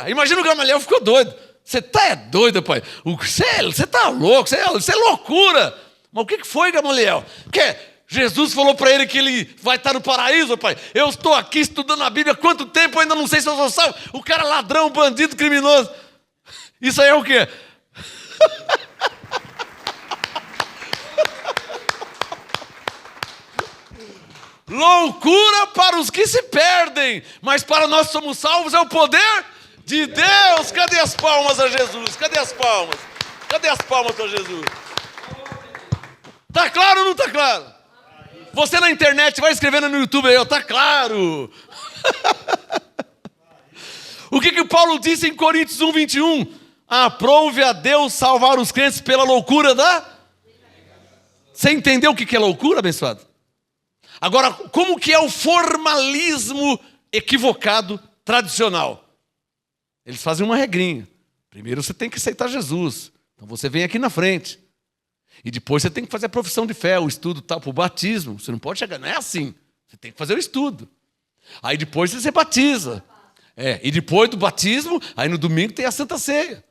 Imagina o Gamaliel ficou doido. Você tá doido, pai. Você tá louco, isso é loucura. Mas o que foi, Gamaliel? Porque Jesus falou para ele que ele vai estar no paraíso, pai. Eu estou aqui estudando a Bíblia há quanto tempo, eu ainda não sei se eu sou salvo. O cara é ladrão, bandido, criminoso. Isso aí é o quê? Loucura para os que se perdem, mas para nós que somos salvos é o poder de Deus. Cadê as palmas a Jesus? Cadê as palmas? Cadê as palmas para Jesus? Tá claro ou não tá claro? Você na internet vai escrevendo no YouTube aí, tá claro. O que Paulo disse em Coríntios 1, 21? Aprove a Deus salvar os crentes pela loucura da... Você entendeu o que é loucura, abençoado? Agora, como que é o formalismo equivocado, tradicional? Eles fazem uma regrinha. Primeiro você tem que aceitar Jesus. Então você vem aqui na frente. E depois você tem que fazer a profissão de fé, o estudo tal, para o batismo. Você não pode chegar, não é assim. Você tem que fazer o estudo. Aí depois você batiza. E depois do batismo, aí no domingo tem a Santa Ceia.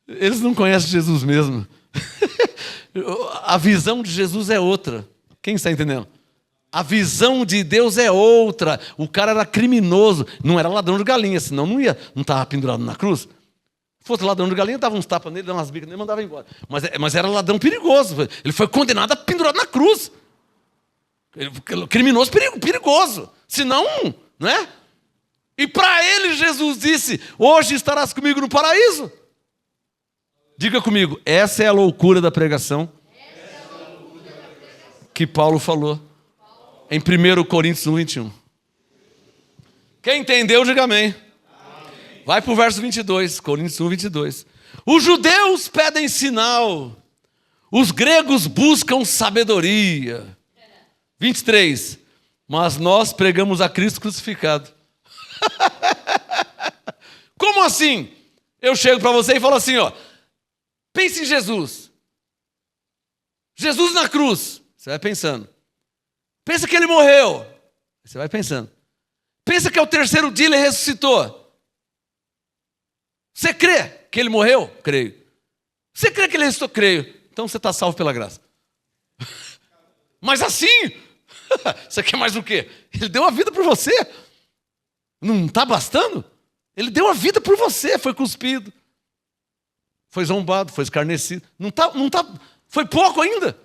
Eles não conhecem Jesus mesmo. A visão de Jesus é outra. Quem está entendendo? A visão de Deus é outra. O cara era criminoso, não era ladrão de galinha, senão não estava pendurado na cruz. Se fosse ladrão de galinha, dava uns tapas nele, dava umas bicas nele e mandava embora. Mas era ladrão perigoso. Ele foi condenado a pendurado na cruz. Criminoso perigoso. Senão, não é? E para ele Jesus disse, hoje estarás comigo no paraíso. Diga comigo, essa é a loucura da pregação que Paulo falou em 1 Coríntios 1, 21. Quem entendeu, diga amém. Vai para o verso 22, Coríntios 1, 22. Os judeus pedem sinal, os gregos buscam sabedoria. 23. Mas nós pregamos a Cristo crucificado. Como assim? Eu chego para você e falo assim, pense em Jesus. Jesus na cruz. Você vai pensando. Pensa que ele morreu. Você vai pensando. Pensa que ao terceiro dia ele ressuscitou. Você crê que ele morreu? Creio. Você crê que ele ressuscitou? Creio. Então você está salvo pela graça. Mas assim, você quer mais o quê? Ele deu a vida por você. Não está bastando? Ele deu a vida por você. Foi cuspido. Foi zombado, foi escarnecido. Não tá, foi pouco ainda.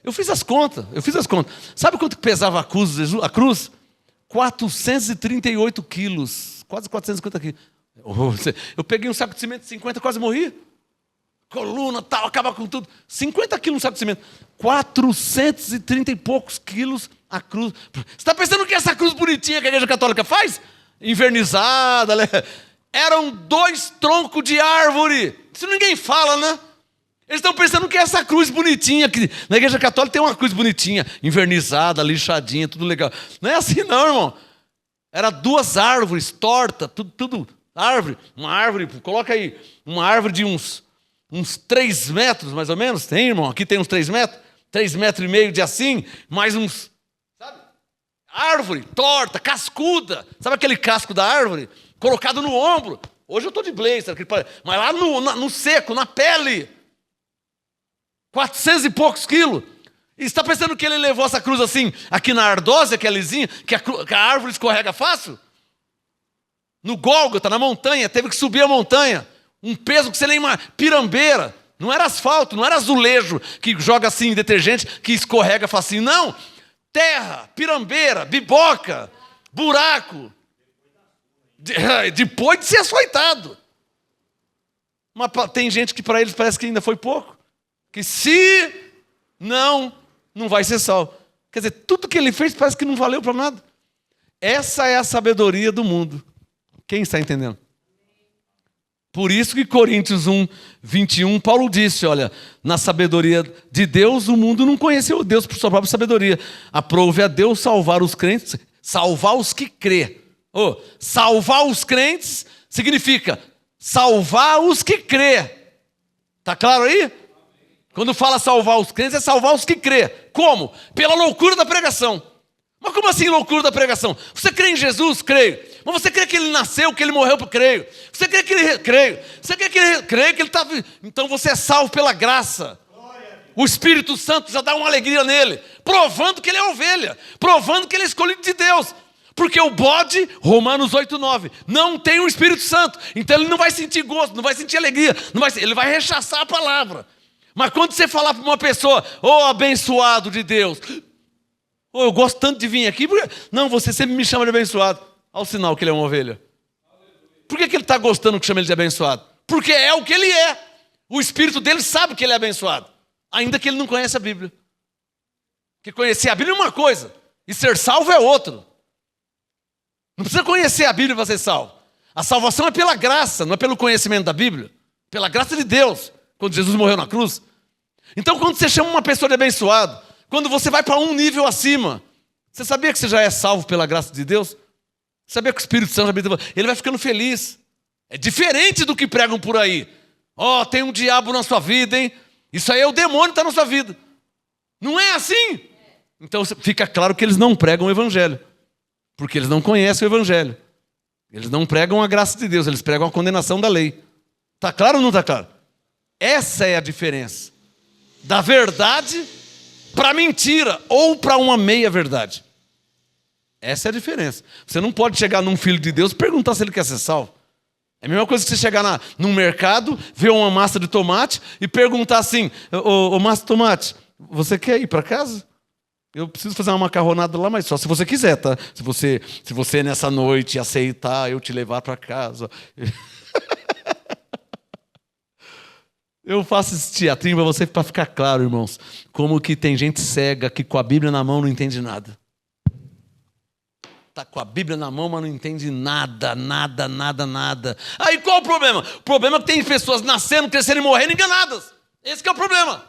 Eu fiz as contas. Sabe quanto pesava a cruz? 438 quilos. Quase 450 quilos. Eu peguei um saco de cimento de 50, quase morri. Coluna, tal, acaba com tudo. 50 quilos um saco de cimento. 430 e poucos quilos a cruz. Você está pensando que essa cruz bonitinha que a Igreja Católica faz? Invernizada, né? Eram 2 troncos de árvore. Isso ninguém fala, né? Eles estão pensando que essa cruz bonitinha, que na Igreja Católica tem uma cruz bonitinha, invernizada, lixadinha, tudo legal. Não é assim não, irmão. Era 2 árvores, torta, tudo árvore. Uma árvore, coloca aí, uma árvore de uns 3 metros, mais ou menos. Tem, irmão? Aqui tem uns 3 metros. 3,5 metros de assim, mais uns, sabe? Árvore, torta, cascuda. Sabe aquele casco da árvore? Colocado no ombro. Hoje eu estou de blazer, mas lá no seco, na pele. 400 e poucos quilos. E você está pensando que ele levou essa cruz assim, aqui na ardósia, que é lisinha, que a árvore escorrega fácil? No Gólgota, na montanha, teve que subir a montanha. Um peso que você nem imagina. Pirambeira. Não era asfalto, não era azulejo que joga assim detergente, que escorrega facinho. Não. Terra, pirambeira, biboca, buraco. Depois de ser açoitado. Mas tem gente que para eles parece que ainda foi pouco. Que se não vai ser salvo. Quer dizer, tudo que ele fez parece que não valeu para nada. Essa é a sabedoria do mundo. Quem está entendendo? Por isso que Coríntios 1, 21, Paulo disse, olha, na sabedoria de Deus, o mundo não conheceu Deus por sua própria sabedoria. Aprove a Deus salvar os crentes, salvar os que crê. Salvar os crentes significa salvar os que crê. Está claro aí? Quando fala salvar os crentes, é salvar os que crê. Como? Pela loucura da pregação. Mas como assim loucura da pregação? Você crê em Jesus? Creio. Mas você crê que ele nasceu, que ele morreu? Creio. Você crê que ele... Creio. Você crê que ele... Creio que ele está... Então você é salvo pela graça. O Espírito Santo já dá uma alegria nele, provando que ele é ovelha, provando que ele é escolhido de Deus. Porque o bode, Romanos 8:9, não tem o Espírito Santo. Então ele não vai sentir gosto, não vai sentir alegria, ele vai rechaçar a palavra. Mas quando você falar para uma pessoa, abençoado de Deus, eu gosto tanto de vir aqui, porque... não, você sempre me chama de abençoado. Olha o sinal que ele é uma ovelha. Por que ele está gostando que chama ele de abençoado? Porque é o que ele é. O Espírito dele sabe que ele é abençoado, ainda que ele não conheça a Bíblia. Porque conhecer a Bíblia é uma coisa, e ser salvo é outro. Não precisa conhecer a Bíblia para ser salvo. A salvação é pela graça, não é pelo conhecimento da Bíblia. Pela graça de Deus, quando Jesus morreu na cruz. Então, quando você chama uma pessoa de abençoado, quando você vai para um nível acima, você sabia que você já é salvo pela graça de Deus? Você sabia que o Espírito Santo habita? Ele vai ficando feliz. É diferente do que pregam por aí. Tem um diabo na sua vida, hein? Isso aí é o demônio que está na sua vida. Não é assim? Então fica claro que eles não pregam o Evangelho. Porque eles não conhecem o Evangelho. Eles não pregam a graça de Deus, eles pregam a condenação da lei. Está claro ou não está claro? Essa é a diferença. Da verdade para mentira ou para uma meia-verdade. Essa é a diferença. Você não pode chegar num filho de Deus e perguntar se ele quer ser salvo. É a mesma coisa que você chegar num mercado, ver uma massa de tomate e perguntar assim, massa de tomate, você quer ir para casa? Eu preciso fazer uma macarronada lá, mas só se você quiser, tá? Se você nessa noite aceitar eu te levar para casa. Eu faço esse teatrinho para você, para ficar claro, irmãos, como que tem gente cega que com a Bíblia na mão não entende nada. Está com a Bíblia na mão, mas não entende nada. Aí qual o problema? O problema é que tem pessoas nascendo, crescendo e morrendo enganadas. Esse que é o problema.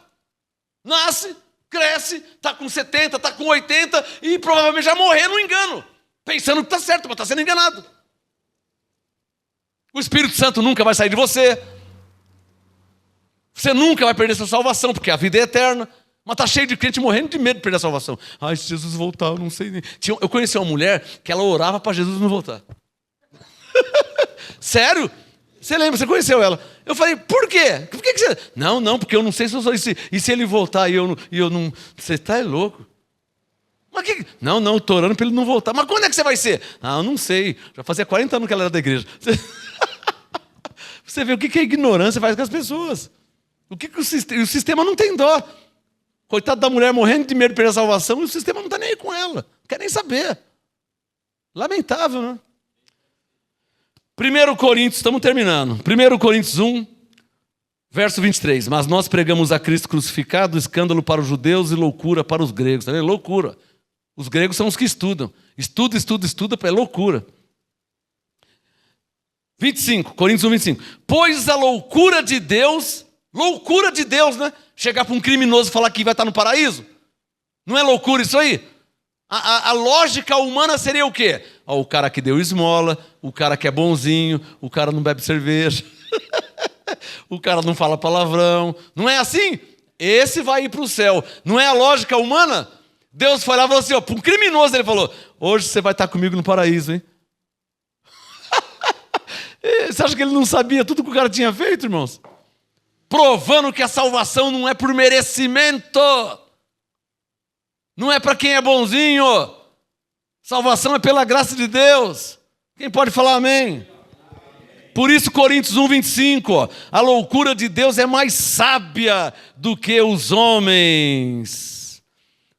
Nasce, cresce, está com 70, está com 80 e provavelmente já morreu no engano, pensando que está certo, mas está sendo enganado. O Espírito Santo nunca vai sair de você. Você nunca vai perder sua salvação, porque a vida é eterna. Mas está cheio de crente morrendo de medo de perder a salvação. Ai, se Jesus voltar, eu não sei nem. Eu conheci uma mulher que ela orava para Jesus não voltar. Sério? Você lembra? Você conheceu ela? Eu falei, por quê? Por que você... Não, porque eu não sei se eu sou... E se ele voltar e eu não... Você está louco? Mas que... Não, estou orando para ele não voltar. Mas quando é que você vai ser? Eu não sei. Já fazia 40 anos que ela era da igreja. Você vê o que a ignorância faz com as pessoas. O sistema não tem dó. Coitado da mulher morrendo de medo de perder a salvação e o sistema não está nem aí com ela. Não quer nem saber. Lamentável, né? 1 Coríntios, estamos terminando. 1 Coríntios 1, verso 23. Mas nós pregamos a Cristo crucificado, escândalo para os judeus e loucura para os gregos. Tá vendo? Loucura. Os gregos são os que estudam. Estuda, é loucura. 25, Coríntios 1, 25. Pois a loucura de Deus, né? Chegar para um criminoso e falar que vai estar no paraíso. Não é loucura isso aí? A lógica humana seria o quê? O cara que deu esmola, o cara que é bonzinho, o cara não bebe cerveja, o cara não fala palavrão. Não é assim? Esse vai ir para o céu. Não é a lógica humana? Deus foi lá e falou assim, para um criminoso ele falou, hoje você vai estar comigo no paraíso, hein? Você acha que ele não sabia tudo que o cara tinha feito, irmãos? Provando que a salvação não é por merecimento. Não é para quem é bonzinho. Salvação é pela graça de Deus. Quem pode falar amém? Por isso Coríntios 1, 25. A loucura de Deus é mais sábia do que os homens.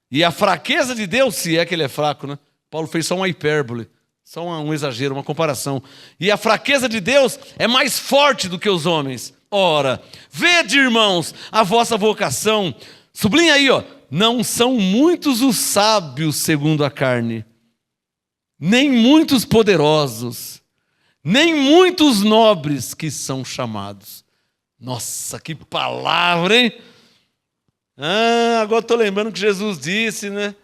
E a fraqueza de Deus, se é que ele é fraco, né? Paulo fez só uma hipérbole. Só um exagero, uma comparação. E a fraqueza de Deus é mais forte do que os homens. Ora, vede, irmãos, a vossa vocação. Sublinha aí, não são muitos os sábios segundo a carne, nem muitos poderosos, nem muitos nobres que são chamados. Nossa, que palavra, hein? Agora estou lembrando que Jesus disse, né?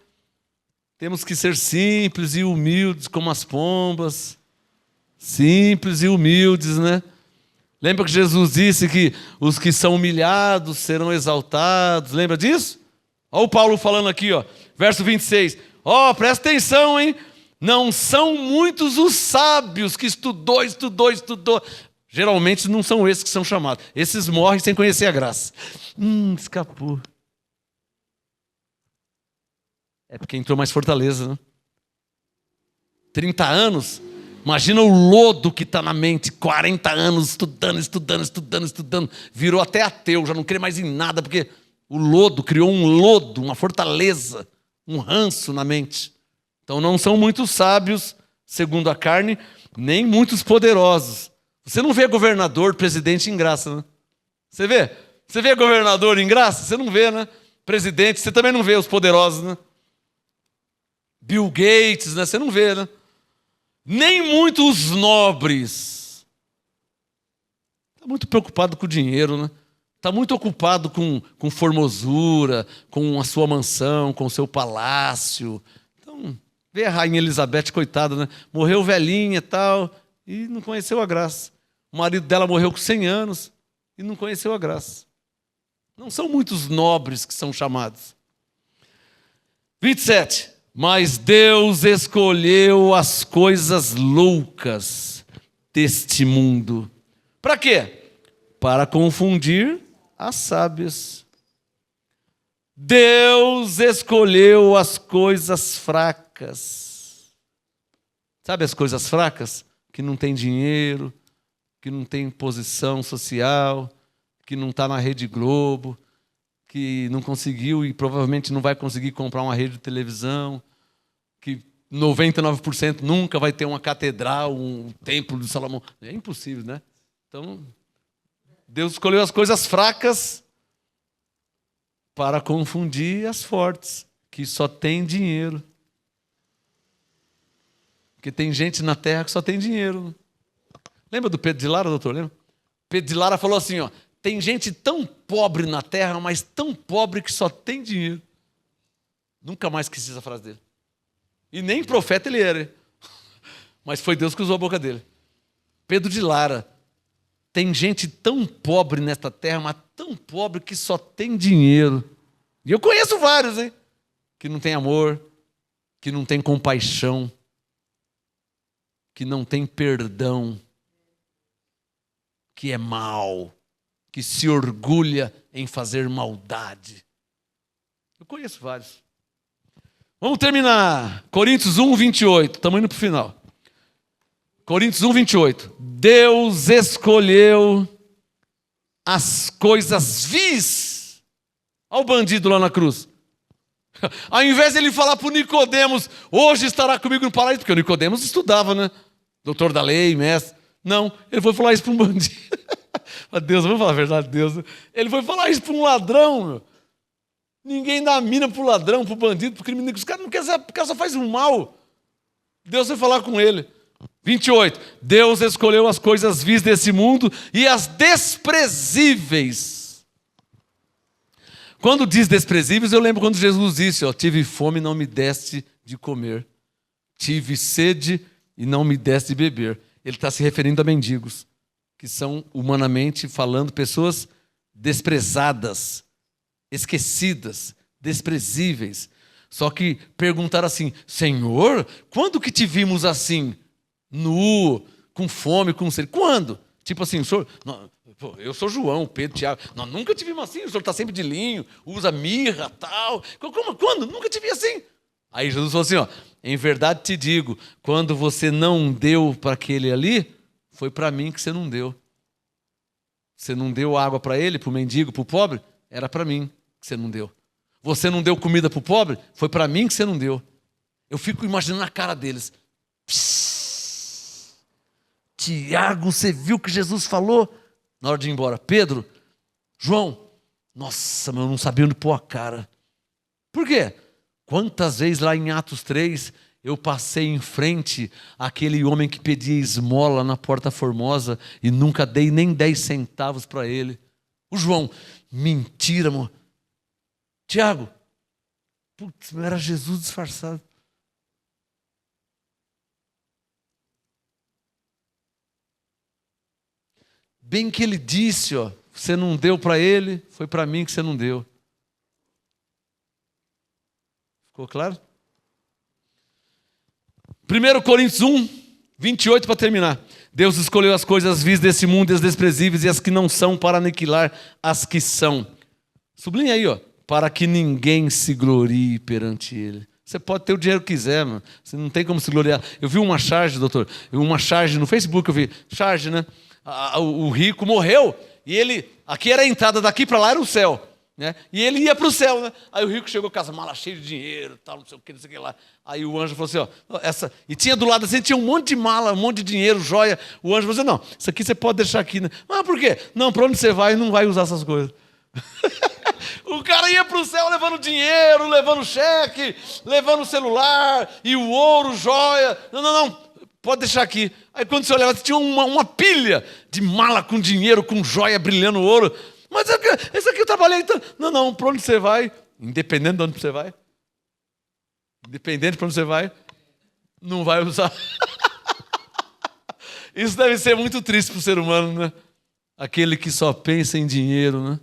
Temos que ser simples e humildes como as pombas. Simples e humildes, né? Lembra que Jesus disse que os que são humilhados serão exaltados? Lembra disso? Olha o Paulo falando aqui, verso 26. Presta atenção, hein? Não são muitos os sábios que estudou. Geralmente não são esses que são chamados. Esses morrem sem conhecer a graça. Escapou. É porque entrou mais fortaleza, né? 30 anos, imagina o lodo que está na mente, 40 anos estudando, virou até ateu, já não crê mais em nada, porque o lodo criou um lodo, uma fortaleza, um ranço na mente. Então não são muitos sábios, segundo a carne, nem muitos poderosos. Você não vê governador, presidente em graça, né? Você vê? Você vê governador em graça? Você não vê, né? Presidente, você também não vê os poderosos, né? Bill Gates, né? Você não vê, né? Nem muito os nobres. Está muito preocupado com o dinheiro, né? Está muito ocupado com formosura, com a sua mansão, com o seu palácio. Então, vê a rainha Elizabeth, coitada, né? Morreu velhinha e tal, e não conheceu a graça. O marido dela morreu com 100 anos e não conheceu a graça. Não são muitos nobres que são chamados. 27. Mas Deus escolheu as coisas loucas deste mundo. Para quê? Para confundir as sábias. Deus escolheu as coisas fracas. Sabe as coisas fracas? Que não tem dinheiro, que não tem posição social, que não está na Rede Globo, que não conseguiu e provavelmente não vai conseguir comprar uma rede de televisão, que 99% nunca vai ter uma catedral, um templo de Salomão. É impossível, né? Então, Deus escolheu as coisas fracas para confundir as fortes, que só tem dinheiro. Porque tem gente na terra que só tem dinheiro. Lembra do Pedro de Lara, doutor? Lembra? Pedro de Lara falou assim, tem gente tão pobre na terra, mas tão pobre que só tem dinheiro. Nunca mais esqueci essa frase dele. E nem profeta ele era. Mas foi Deus que usou a boca dele. Pedro de Lara. Tem gente tão pobre nesta terra, mas tão pobre que só tem dinheiro. E eu conheço vários, hein? Que não tem amor, que não tem compaixão, que não tem perdão, que é mau, que se orgulha em fazer maldade. Eu conheço vários. Vamos terminar. Coríntios 1, 28. Estamos indo para o final. Coríntios 1, 28. Deus escolheu as coisas vis. Olha o bandido lá na cruz. Ao invés de ele falar para o Nicodemos, hoje estará comigo no paraíso, porque o Nicodemos estudava, né? Doutor da lei, mestre. Não, ele foi falar isso para um bandido. Deus, vamos falar a verdade, Deus. Ele foi falar isso para um ladrão, meu. Ninguém dá mina para o ladrão, para o bandido, para o criminoso. Os caras não querem saber, o cara só faz um mal. Deus foi falar com ele. 28. Deus escolheu as coisas vis desse mundo e as desprezíveis. Quando diz desprezíveis, eu lembro quando Jesus disse, ó, tive fome e não me deste de comer. Tive sede e não me deste de beber. Ele está se referindo a mendigos, que são, humanamente falando, pessoas desprezadas, esquecidas, desprezíveis. Só que perguntaram assim, Senhor, quando que te vimos assim? Nu, com fome, com sede. Quando? Tipo assim, o senhor, eu sou João, Pedro, Tiago. Nós nunca te vimos assim, o senhor está sempre de linho, usa mirra, tal. Quando? Nunca te vi assim. Aí Jesus falou assim, ó, em verdade te digo, quando você não deu para aquele ali, foi para mim que você não deu. Você não deu água para ele, para o mendigo, para o pobre? Era para mim que você não deu. Você não deu comida para o pobre? Foi para mim que você não deu. Eu fico imaginando a cara deles. Tiago, você viu o que Jesus falou? Na hora de ir embora. Pedro, João, nossa, mas eu não sabia onde pôr a cara. Por quê? Quantas vezes lá em Atos 3, eu passei em frente àquele homem que pedia esmola na Porta Formosa e nunca dei nem 10 centavos para ele. O João, mentira, amor. Tiago, putz, era Jesus disfarçado. Bem que ele disse, ó, você não deu para ele, foi para mim que você não deu. Ficou claro? 1 Coríntios 1, 28 para terminar. Deus escolheu as coisas vis desse mundo e as desprezíveis e as que não são para aniquilar as que são. Sublinha aí, ó. Para que ninguém se glorie perante ele. Você pode ter o dinheiro que quiser, mano. Você não tem como se gloriar. Eu vi uma charge, doutor. Uma charge no Facebook, eu vi. Charge, né? O rico morreu e ele... Aqui era a entrada, daqui para lá era o céu. Né? E ele ia para o céu, né? Aí o rico chegou com as malas cheias de dinheiro, tal, não sei o que lá. Aí o anjo falou assim, ó, essa... E tinha do lado assim, tinha um monte de mala, um monte de dinheiro, joia. O anjo falou assim, não, isso aqui você pode deixar aqui, né? Ah, por quê? Não, para onde você vai, não vai usar essas coisas. O cara ia para o céu levando dinheiro, levando cheque, levando celular, e o ouro, joia. Não, pode deixar aqui. Aí quando você olhava, tinha uma pilha de mala com dinheiro, com joia, brilhando ouro. Mas esse aqui eu trabalhei. Então... Não, para onde você vai? Independente de onde você vai. Independente de onde você vai, não vai usar. Isso deve ser muito triste para o ser humano, né? Aquele que só pensa em dinheiro, né?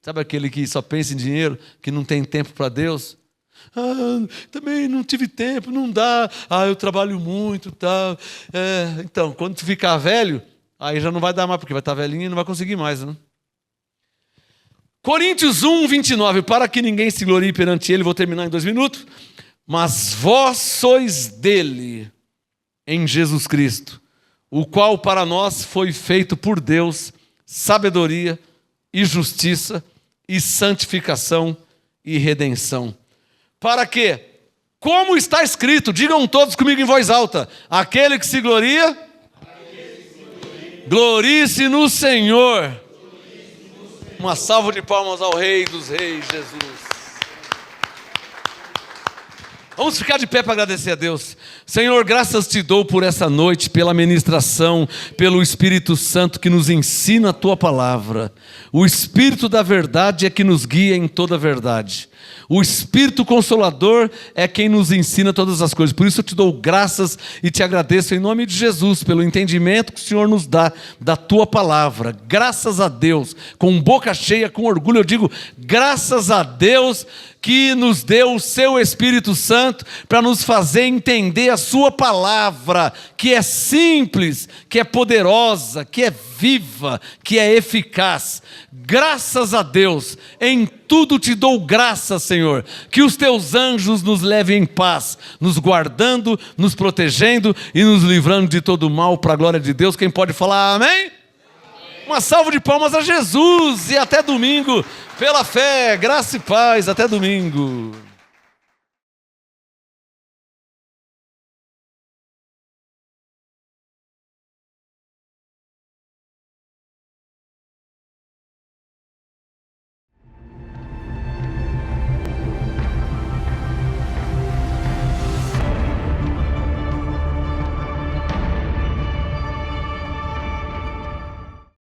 Sabe aquele que só pensa em dinheiro, que não tem tempo para Deus? Também não tive tempo, não dá. Eu trabalho muito, tal. Então, quando tu ficar velho, aí já não vai dar mais, porque vai estar velhinho e não vai conseguir mais, né? Coríntios 1, 29. Para que ninguém se glorie perante ele, vou terminar em 2 minutos. Mas vós sois dele, em Jesus Cristo, o qual para nós foi feito por Deus, sabedoria e justiça, e santificação e redenção. Para quê? Como está escrito, digam todos comigo em voz alta, aquele que se gloria, glorie-se no Senhor. Uma salva de palmas ao Rei dos Reis, Jesus. Vamos ficar de pé para agradecer a Deus. Senhor, graças te dou por essa noite, pela ministração, pelo Espírito Santo que nos ensina a tua palavra. O Espírito da verdade é que nos guia em toda a verdade. O Espírito Consolador é quem nos ensina todas as coisas. Por isso eu te dou graças e te agradeço em nome de Jesus, pelo entendimento que o Senhor nos dá da tua palavra. Graças a Deus, com boca cheia, com orgulho eu digo, graças a Deus que nos deu o seu Espírito Santo para nos fazer entender a sua palavra, que é simples, que é poderosa, que é viva, que é eficaz. Graças a Deus, em tudo te dou graças, Senhor, que os teus anjos nos levem em paz, nos guardando, nos protegendo e nos livrando de todo mal, para a glória de Deus. Quem pode falar amém? Uma salva de palmas a Jesus e até domingo, pela fé, graça e paz, até domingo.